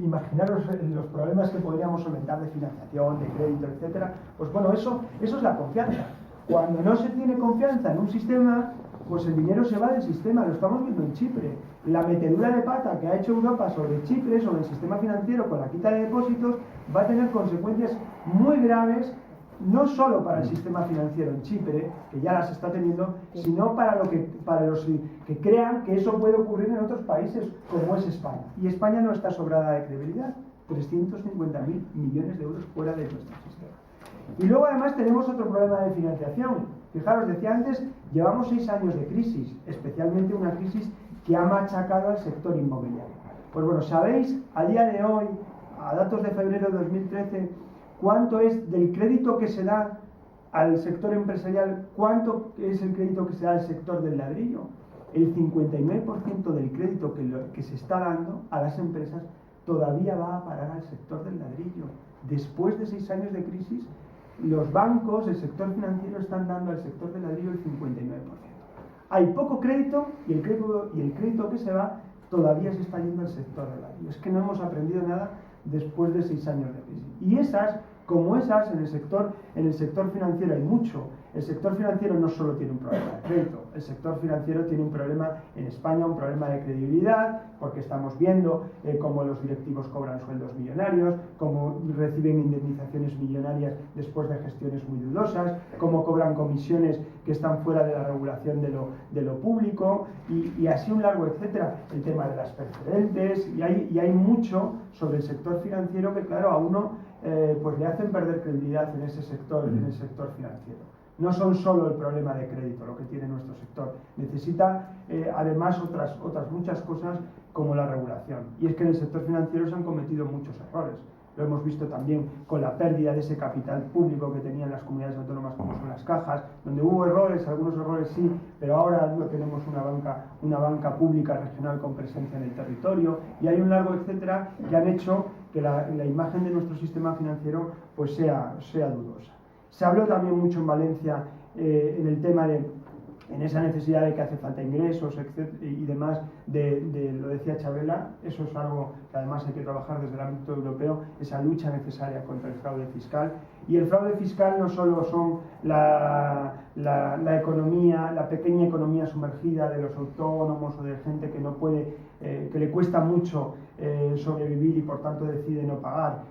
imaginaros los problemas que podríamos solventar de financiación, de crédito, etcétera. Pues bueno, eso es la confianza. Cuando no se tiene confianza en un sistema, pues el dinero se va del sistema. Lo estamos viendo en Chipre. La metedura de pata que ha hecho Europa sobre Chipre, sobre el sistema financiero con la quita de depósitos, va a tener consecuencias muy graves, no solo para el sistema financiero en Chipre, que ya las está teniendo, sino para los que crean que eso puede ocurrir en otros países, como es España. Y España no está sobrada de credibilidad. 350.000 millones de euros fuera de nuestro sistema. Y luego además tenemos otro problema de financiación. Fijaros, decía antes, llevamos 6 años de crisis, especialmente una crisis que ha machacado al sector inmobiliario. Pues bueno, ¿sabéis a día de hoy, a datos de febrero de 2013, cuánto es del crédito que se da al sector empresarial, cuánto es el crédito que se da al sector del ladrillo? El 59% del crédito que se está dando a las empresas todavía va a parar al sector del ladrillo. Después de 6 años de crisis, los bancos, el sector financiero están dando al sector del ladrillo el 59%. Hay poco crédito y el crédito que se va todavía se está yendo al sector del ladrillo. Es que no hemos aprendido nada después de 6 años de crisis. Y esas, como esas, en el sector financiero hay mucho. El sector financiero no solo tiene un problema de crédito, el sector financiero tiene un problema en España, un problema de credibilidad, porque estamos viendo cómo los directivos cobran sueldos millonarios, cómo reciben indemnizaciones millonarias después de gestiones muy dudosas, cómo cobran comisiones que están fuera de la regulación de lo público, y así un largo etcétera. El tema de las preferentes, y hay mucho sobre el sector financiero que, claro, a uno pues le hacen perder credibilidad en ese sector, en el sector financiero. No son solo el problema de crédito lo que tiene nuestro sector, necesita además otras muchas cosas como la regulación. Y es que en el sector financiero se han cometido muchos errores. Lo hemos visto también con la pérdida de ese capital público que tenían las comunidades autónomas como son las cajas, donde hubo errores, algunos errores sí, pero ahora no tenemos una banca pública regional con presencia en el territorio, y hay un largo etcétera que han hecho que la imagen de nuestro sistema financiero pues sea dudosa. Se habló también mucho en Valencia en el tema en esa necesidad de que hace falta ingresos, etcétera, y demás, lo decía Chabela, eso es algo que además hay que trabajar desde el ámbito europeo, esa lucha necesaria contra el fraude fiscal. Y el fraude fiscal no solo son la economía, la pequeña economía sumergida de los autónomos o de gente que no puede, que le cuesta mucho sobrevivir y por tanto decide no pagar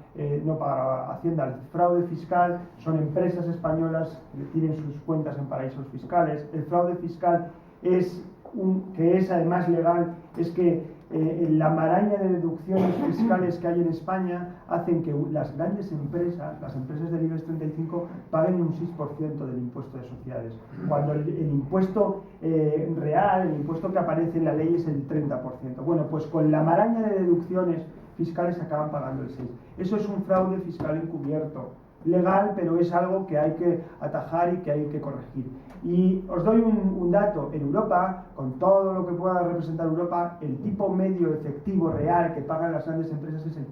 a Hacienda. El fraude fiscal son empresas españolas que tienen sus cuentas en paraísos fiscales. El fraude fiscal que es además legal, es que la maraña de deducciones fiscales que hay en España hacen que las grandes empresas, las empresas del IBEX 35, paguen un 6% del impuesto de sociedades, cuando el impuesto real, el impuesto que aparece en la ley es el 30%. Bueno, pues con la maraña de deducciones fiscales acaban pagando el 6%. Eso es un fraude fiscal encubierto, legal, pero es algo que hay que atajar y que hay que corregir. Y os doy un dato. En Europa, con todo lo que pueda representar Europa, el tipo medio efectivo real que pagan las grandes empresas es el 15%.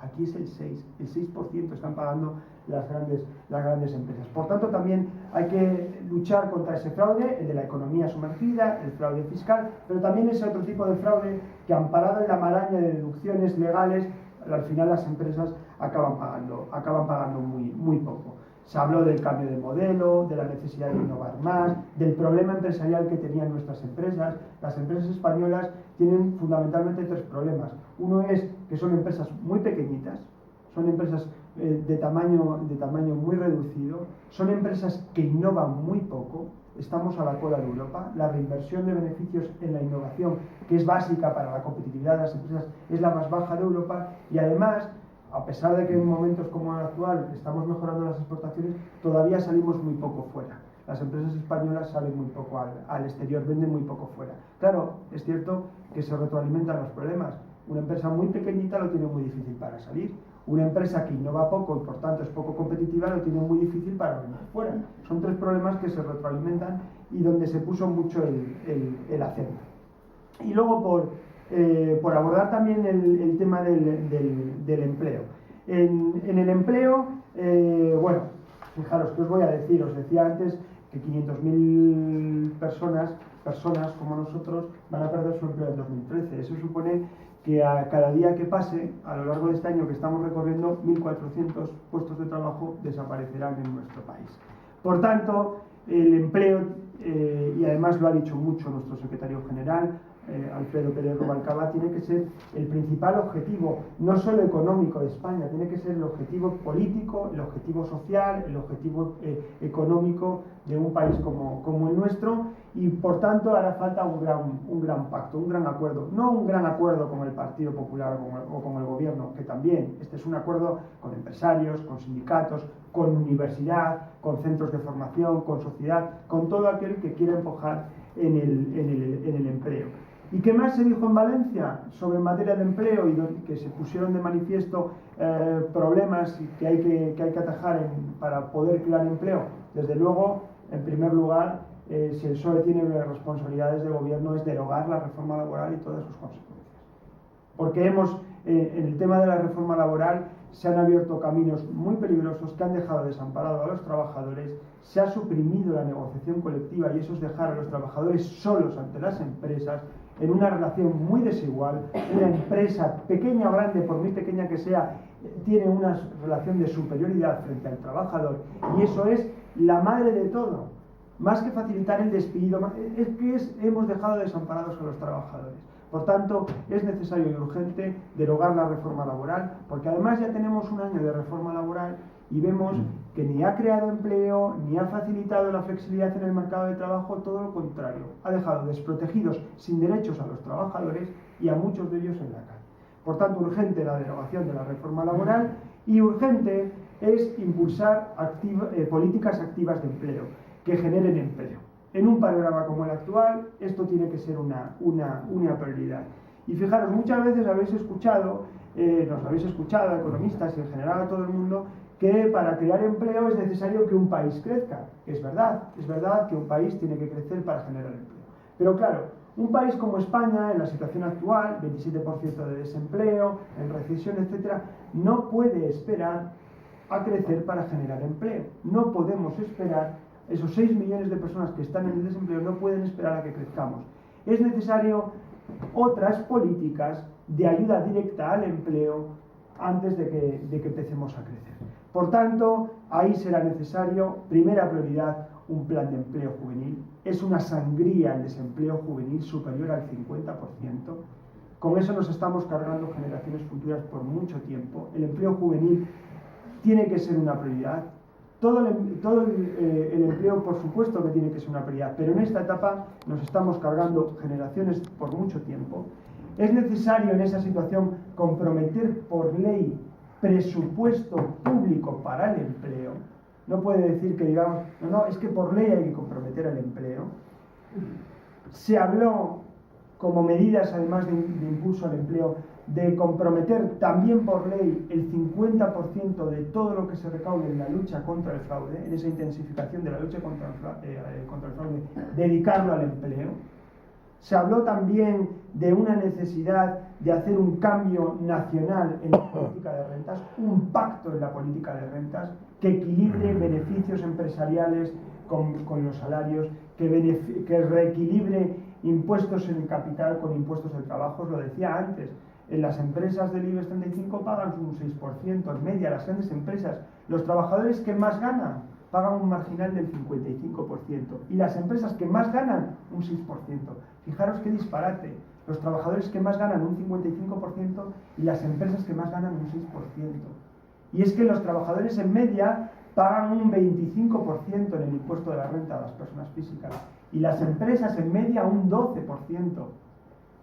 Aquí es el 6%. El 6% están pagando las grandes empresas. Por tanto, también hay que luchar contra ese fraude, el de la economía sumergida, el fraude fiscal, pero también ese otro tipo de fraude que, amparado en la maraña de deducciones legales, al final las empresas acaban pagando muy poco. Se habló del cambio de modelo, de la necesidad de innovar más, del problema empresarial que tenían nuestras empresas. Las empresas españolas tienen fundamentalmente 3 problemas. Uno es que son empresas muy pequeñitas, son empresas de tamaño muy reducido, son empresas que innovan muy poco. Estamos a la cola de Europa. La reinversión de beneficios en la innovación, que es básica para la competitividad de las empresas, es la más baja de Europa, y además, a pesar de que en momentos como el actual estamos mejorando las exportaciones, todavía salimos muy poco fuera. Las empresas españolas salen muy poco al exterior, venden muy poco fuera. Claro, es cierto que se retroalimentan los problemas. Una empresa muy pequeñita lo tiene muy difícil para salir. Una empresa que innova poco y por tanto es poco competitiva lo tiene muy difícil para vender fuera. Son tres problemas que se retroalimentan y donde se puso mucho el acento. Y luego por abordar también el tema del empleo. En el empleo, bueno, fijaros, ¿qué os voy a decir? Os decía antes que 500.000 personas como nosotros van a perder su empleo en 2013. Eso supone que a cada día que pase, a lo largo de este año que estamos recorriendo, 1.400 puestos de trabajo desaparecerán en nuestro país. Por tanto, el empleo, y además lo ha dicho mucho nuestro secretario general, Alfredo Pérez Rubalcaba, tiene que ser el principal objetivo, no solo económico de España, tiene que ser el objetivo político, el objetivo social, el objetivo económico de un país como el nuestro, y por tanto hará falta un gran pacto, un gran acuerdo, no un gran acuerdo con el Partido Popular o con el gobierno, que también, este es un acuerdo con empresarios, con sindicatos, con universidad, con centros de formación, con sociedad, con todo aquel que quiera empujar en el empleo. ¿Y qué más se dijo en Valencia sobre materia de empleo y que se pusieron de manifiesto problemas que hay que atajar para poder crear empleo? Desde luego, en primer lugar, si el PSOE tiene responsabilidades de gobierno, es derogar la reforma laboral y todas sus consecuencias. Porque en el tema de la reforma laboral se han abierto caminos muy peligrosos que han dejado desamparados a los trabajadores, se ha suprimido la negociación colectiva y eso es dejar a los trabajadores solos ante las empresas, en una relación muy desigual. Una empresa, pequeña o grande, por muy pequeña que sea, tiene una relación de superioridad frente al trabajador, y eso es la madre de todo. Más que facilitar el despido, es que hemos dejado desamparados a los trabajadores. Por tanto, es necesario y urgente derogar la reforma laboral, porque además ya tenemos un año de reforma laboral y vemos que ni ha creado empleo, ni ha facilitado la flexibilidad en el mercado de trabajo, todo lo contrario. Ha dejado desprotegidos, sin derechos a los trabajadores y a muchos de ellos en la calle. Por tanto, urgente la derogación de la reforma laboral y urgente es impulsar políticas activas de empleo que generen empleo. En un panorama como el actual, esto tiene que ser una prioridad. Y fijaros, muchas veces habéis escuchado, nos habéis escuchado a economistas y en general a todo el mundo, que para crear empleo es necesario que un país crezca. Es verdad que un país tiene que crecer para generar empleo. Pero claro, un país como España, en la situación actual, 27% de desempleo, en recesión, etc., no puede esperar a crecer para generar empleo. No podemos esperar, esos 6 millones de personas que están en el desempleo no pueden esperar a que crezcamos. Es necesario otras políticas de ayuda directa al empleo antes de que empecemos a crecer. Por tanto, ahí será necesario, primera prioridad, un plan de empleo juvenil. Es una sangría el desempleo juvenil superior al 50%. Con eso nos estamos cargando generaciones futuras por mucho tiempo. El empleo juvenil tiene que ser una prioridad. Todo el empleo, por supuesto que tiene que ser una prioridad, pero en esta etapa nos estamos cargando generaciones por mucho tiempo. Es necesario en esa situación comprometer por ley presupuesto público para el empleo. No puede decir que digamos, no, es que por ley hay que comprometer el empleo. Se habló, como medidas además de impulso al empleo, de comprometer también por ley el 50% de todo lo que se recaude en la lucha contra el fraude, en esa intensificación de la lucha contra el fraude, dedicarlo al empleo. Se habló también de una necesidad de hacer un cambio nacional en la política de rentas, un pacto en la política de rentas que equilibre beneficios empresariales con los salarios, que reequilibre impuestos en el capital con impuestos del trabajo. Os lo decía antes, en las empresas del IBEX 35 pagan un 6%, en media las grandes empresas. Los trabajadores que más ganan pagan un marginal del 55%, y las empresas que más ganan un 6%. Fijaros qué disparate, los trabajadores que más ganan un 55% y las empresas que más ganan un 6%. Y es que los trabajadores en media pagan un 25% en el impuesto de la renta a las personas físicas y las empresas en media un 12%.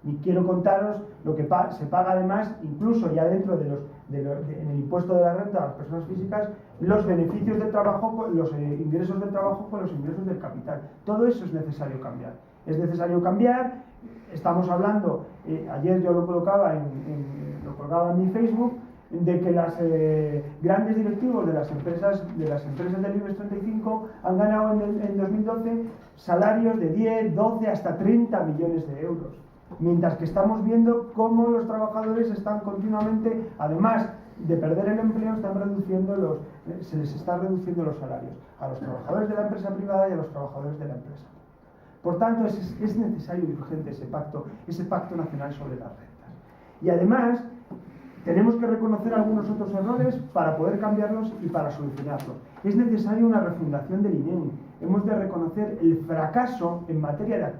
Y quiero contaros lo que se paga además, incluso ya dentro en el impuesto de la renta a las personas físicas, los beneficios del trabajo, los ingresos del trabajo con los ingresos del capital. Todo eso es necesario cambiar. Es necesario cambiar. Estamos hablando, ayer yo lo colgaba en mi Facebook, de que los grandes directivos de las empresas del IBEX 35 han ganado en 2012 salarios de 10, 12, hasta 30 millones de euros. Mientras que estamos viendo cómo los trabajadores están continuamente, además de perder el empleo, se les está reduciendo los salarios a los trabajadores de la empresa privada y a los trabajadores de la empresa. Por tanto, es necesario y urgente ese pacto nacional sobre las rentas. Y además, tenemos que reconocer algunos otros errores para poder cambiarlos y para solucionarlos. Es necesaria una refundación del INEM. Hemos de reconocer el fracaso en materia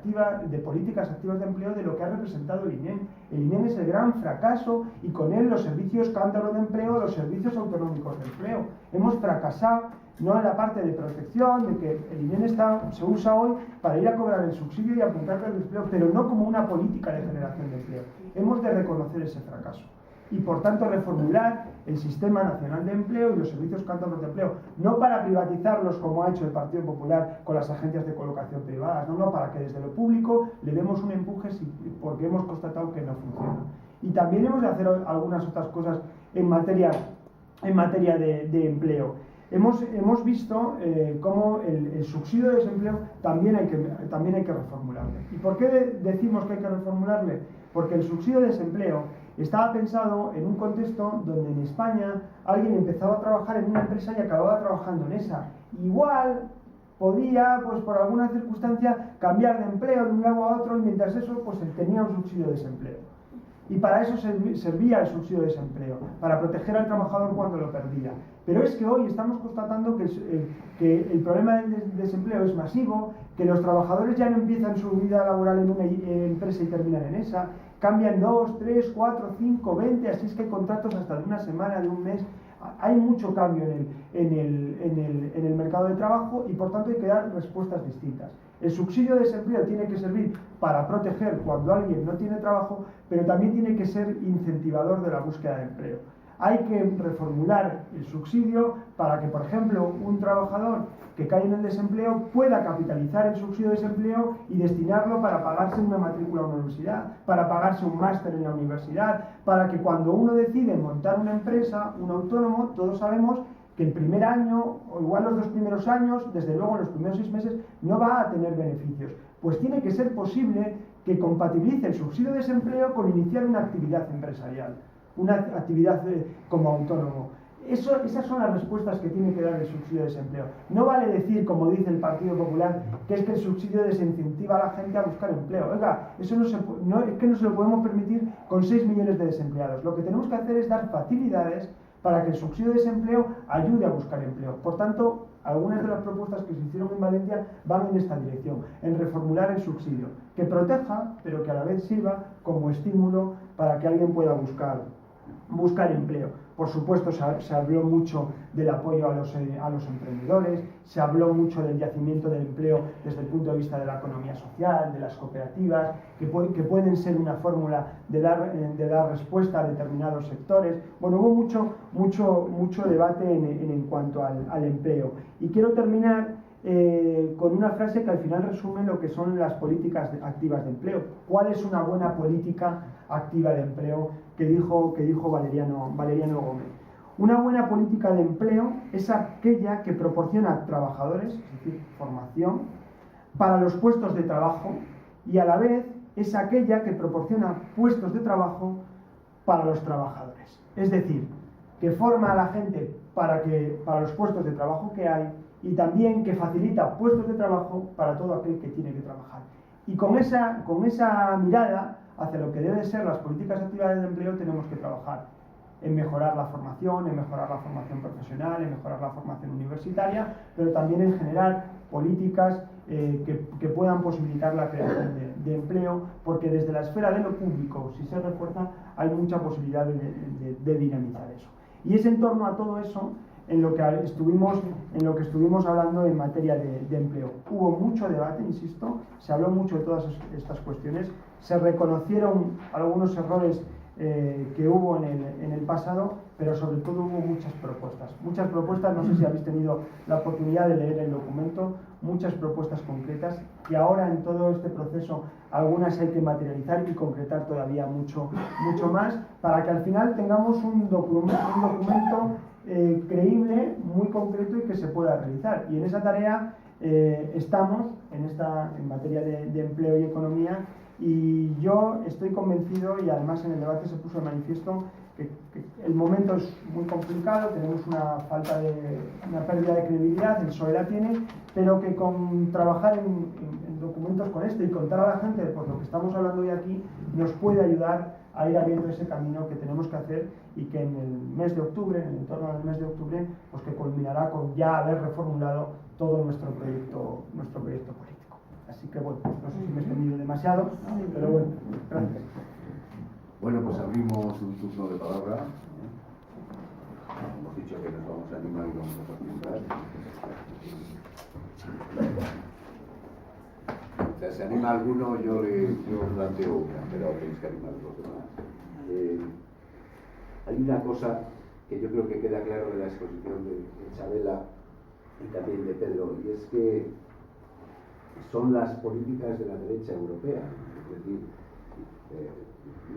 de políticas activas de empleo de lo que ha representado el INEM. El INEM es el gran fracaso y con él los servicios cántaro de empleo, los servicios autonómicos de empleo. Hemos fracasado no en la parte de protección, de que el INEM se usa hoy para ir a cobrar el subsidio y apuntar al empleo, pero no como una política de generación de empleo. Hemos de reconocer ese fracaso y por tanto reformular el Sistema Nacional de Empleo y los servicios cántaros de empleo, no para privatizarlos como ha hecho el Partido Popular con las agencias de colocación privadas, no, para que desde lo público le demos un empuje porque hemos constatado que no funciona. Y también hemos de hacer algunas otras cosas en materia de empleo. Hemos visto cómo el subsidio de desempleo también hay que reformularle. ¿Y por qué decimos que hay que reformularle? Porque el subsidio de desempleo estaba pensado en un contexto donde en España alguien empezaba a trabajar en una empresa y acababa trabajando en esa. Igual podía, pues por alguna circunstancia, cambiar de empleo de un lado a otro y mientras eso, pues tenía un subsidio de desempleo. Y para eso servía el subsidio de desempleo, para proteger al trabajador cuando lo perdía. Pero es que hoy estamos constatando que el problema del desempleo es masivo, que los trabajadores ya no empiezan su vida laboral en una empresa y terminan en esa, cambian 2, 3, 4, 5, 20, así es que hay contratos hasta de una semana, de un mes. Hay mucho cambio en el mercado de trabajo y por tanto hay que dar respuestas distintas. El subsidio de desempleo tiene que servir para proteger cuando alguien no tiene trabajo, pero también tiene que ser incentivador de la búsqueda de empleo. Hay que reformular el subsidio para que, por ejemplo, un trabajador que cae en el desempleo pueda capitalizar el subsidio de desempleo y destinarlo para pagarse una matrícula a una universidad, para pagarse un máster en la universidad, para que cuando uno decide montar una empresa, un autónomo, todos sabemos que el primer año, o igual los 2 primeros años, desde luego en los primeros 6 meses, no va a tener beneficios. Pues tiene que ser posible que compatibilice el subsidio de desempleo con iniciar una actividad empresarial, una actividad como autónomo. Esas son las respuestas que tiene que dar el subsidio de desempleo. No vale decir, como dice el Partido Popular, que es que el subsidio desincentiva a la gente a buscar empleo. Oiga, eso es que no se lo podemos permitir con 6 millones de desempleados. Lo que tenemos que hacer es dar facilidades para que el subsidio de desempleo ayude a buscar empleo. Por tanto, algunas de las propuestas que se hicieron en Valencia van en esta dirección, en reformular el subsidio, que proteja, pero que a la vez sirva como estímulo para que alguien pueda buscar empleo. Por supuesto, se habló mucho del apoyo a los emprendedores, se habló mucho del yacimiento del empleo desde el punto de vista de la economía social, de las cooperativas, que pueden ser una fórmula de dar respuesta a determinados sectores. Bueno, hubo mucho debate en cuanto al empleo. Y quiero terminar con una frase que al final resume lo que son las políticas activas de empleo. ¿Cuál es una buena política activa de empleo? Que dijo Valeriano Gómez. Una buena política de empleo es aquella que proporciona trabajadores, es decir, formación, para los puestos de trabajo y a la vez es aquella que proporciona puestos de trabajo para los trabajadores. Es decir, que forma a la gente para los puestos de trabajo que hay y también que facilita puestos de trabajo para todo aquel que tiene que trabajar. Y con esa mirada hacia lo que deben ser las políticas activas de empleo tenemos que trabajar en mejorar la formación, en mejorar la formación profesional, en mejorar la formación universitaria, pero también en generar políticas que puedan posibilitar la creación de empleo, porque desde la esfera de lo público, si se refuerza, hay mucha posibilidad de dinamizar eso. Y es en torno a todo eso en lo que estuvimos hablando en materia de empleo. Hubo mucho debate, insisto, se habló mucho de todas estas cuestiones, se reconocieron algunos errores que hubo en el pasado, pero sobre todo hubo muchas propuestas, no sé si habéis tenido la oportunidad de leer el documento, muchas propuestas concretas, que ahora en todo este proceso algunas hay que materializar y concretar todavía mucho más, para que al final tengamos un documento creíble, muy concreto y que se pueda realizar. Y en esa tarea estamos, en materia de empleo y economía, y yo estoy convencido, y además en el debate se puso de manifiesto, que el momento es muy complicado, tenemos una pérdida de credibilidad, el PSOE la tiene, pero que con trabajar en documentos con y contar a la gente pues lo que estamos hablando hoy aquí nos puede ayudar a ir abriendo ese camino que tenemos que hacer, y que en el mes de octubre, en el entorno del mes de octubre, pues que culminará con ya haber reformulado todo nuestro proyecto político. Así que bueno, no sé si me he extendido demasiado, pero bueno, gracias. Bueno, pues abrimos un turno de palabra. Hemos dicho que nos vamos a animar y vamos a participar. O sea, si anima alguno, yo planteo una, pero tenéis que animar los demás. Hay una cosa que yo creo que queda claro de la exposición de Chabela y también de Pedro, y es que son las políticas de la derecha europea. Es decir,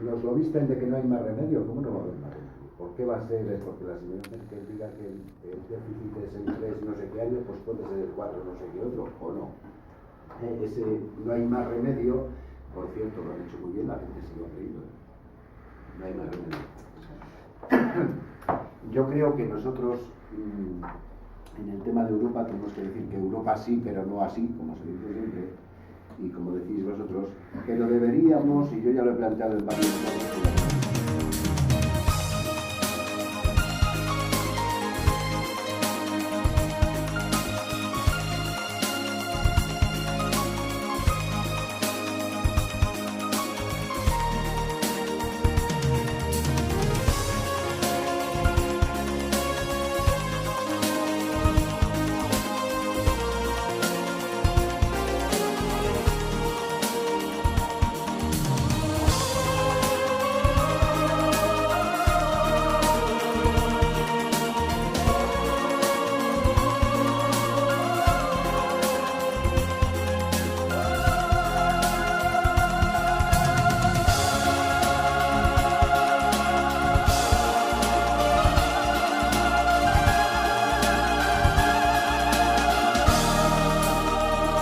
nos lo visten de que no hay más remedio. ¿Cómo no va a haber más remedio? ¿Por qué va a ser? Porque la señora Merkel diga que el déficit es el 3 no sé qué año, pues puede ser el 4 no sé qué otro, o no. Ese no hay más remedio, por cierto, lo han hecho muy bien, la gente se lo ha creído. No hay más remedio. Yo creo que nosotros, en el tema de Europa, tenemos que decir que Europa sí, pero no así, como se dice siempre, y como decís vosotros, que lo deberíamos, y yo ya lo he planteado en varios casos,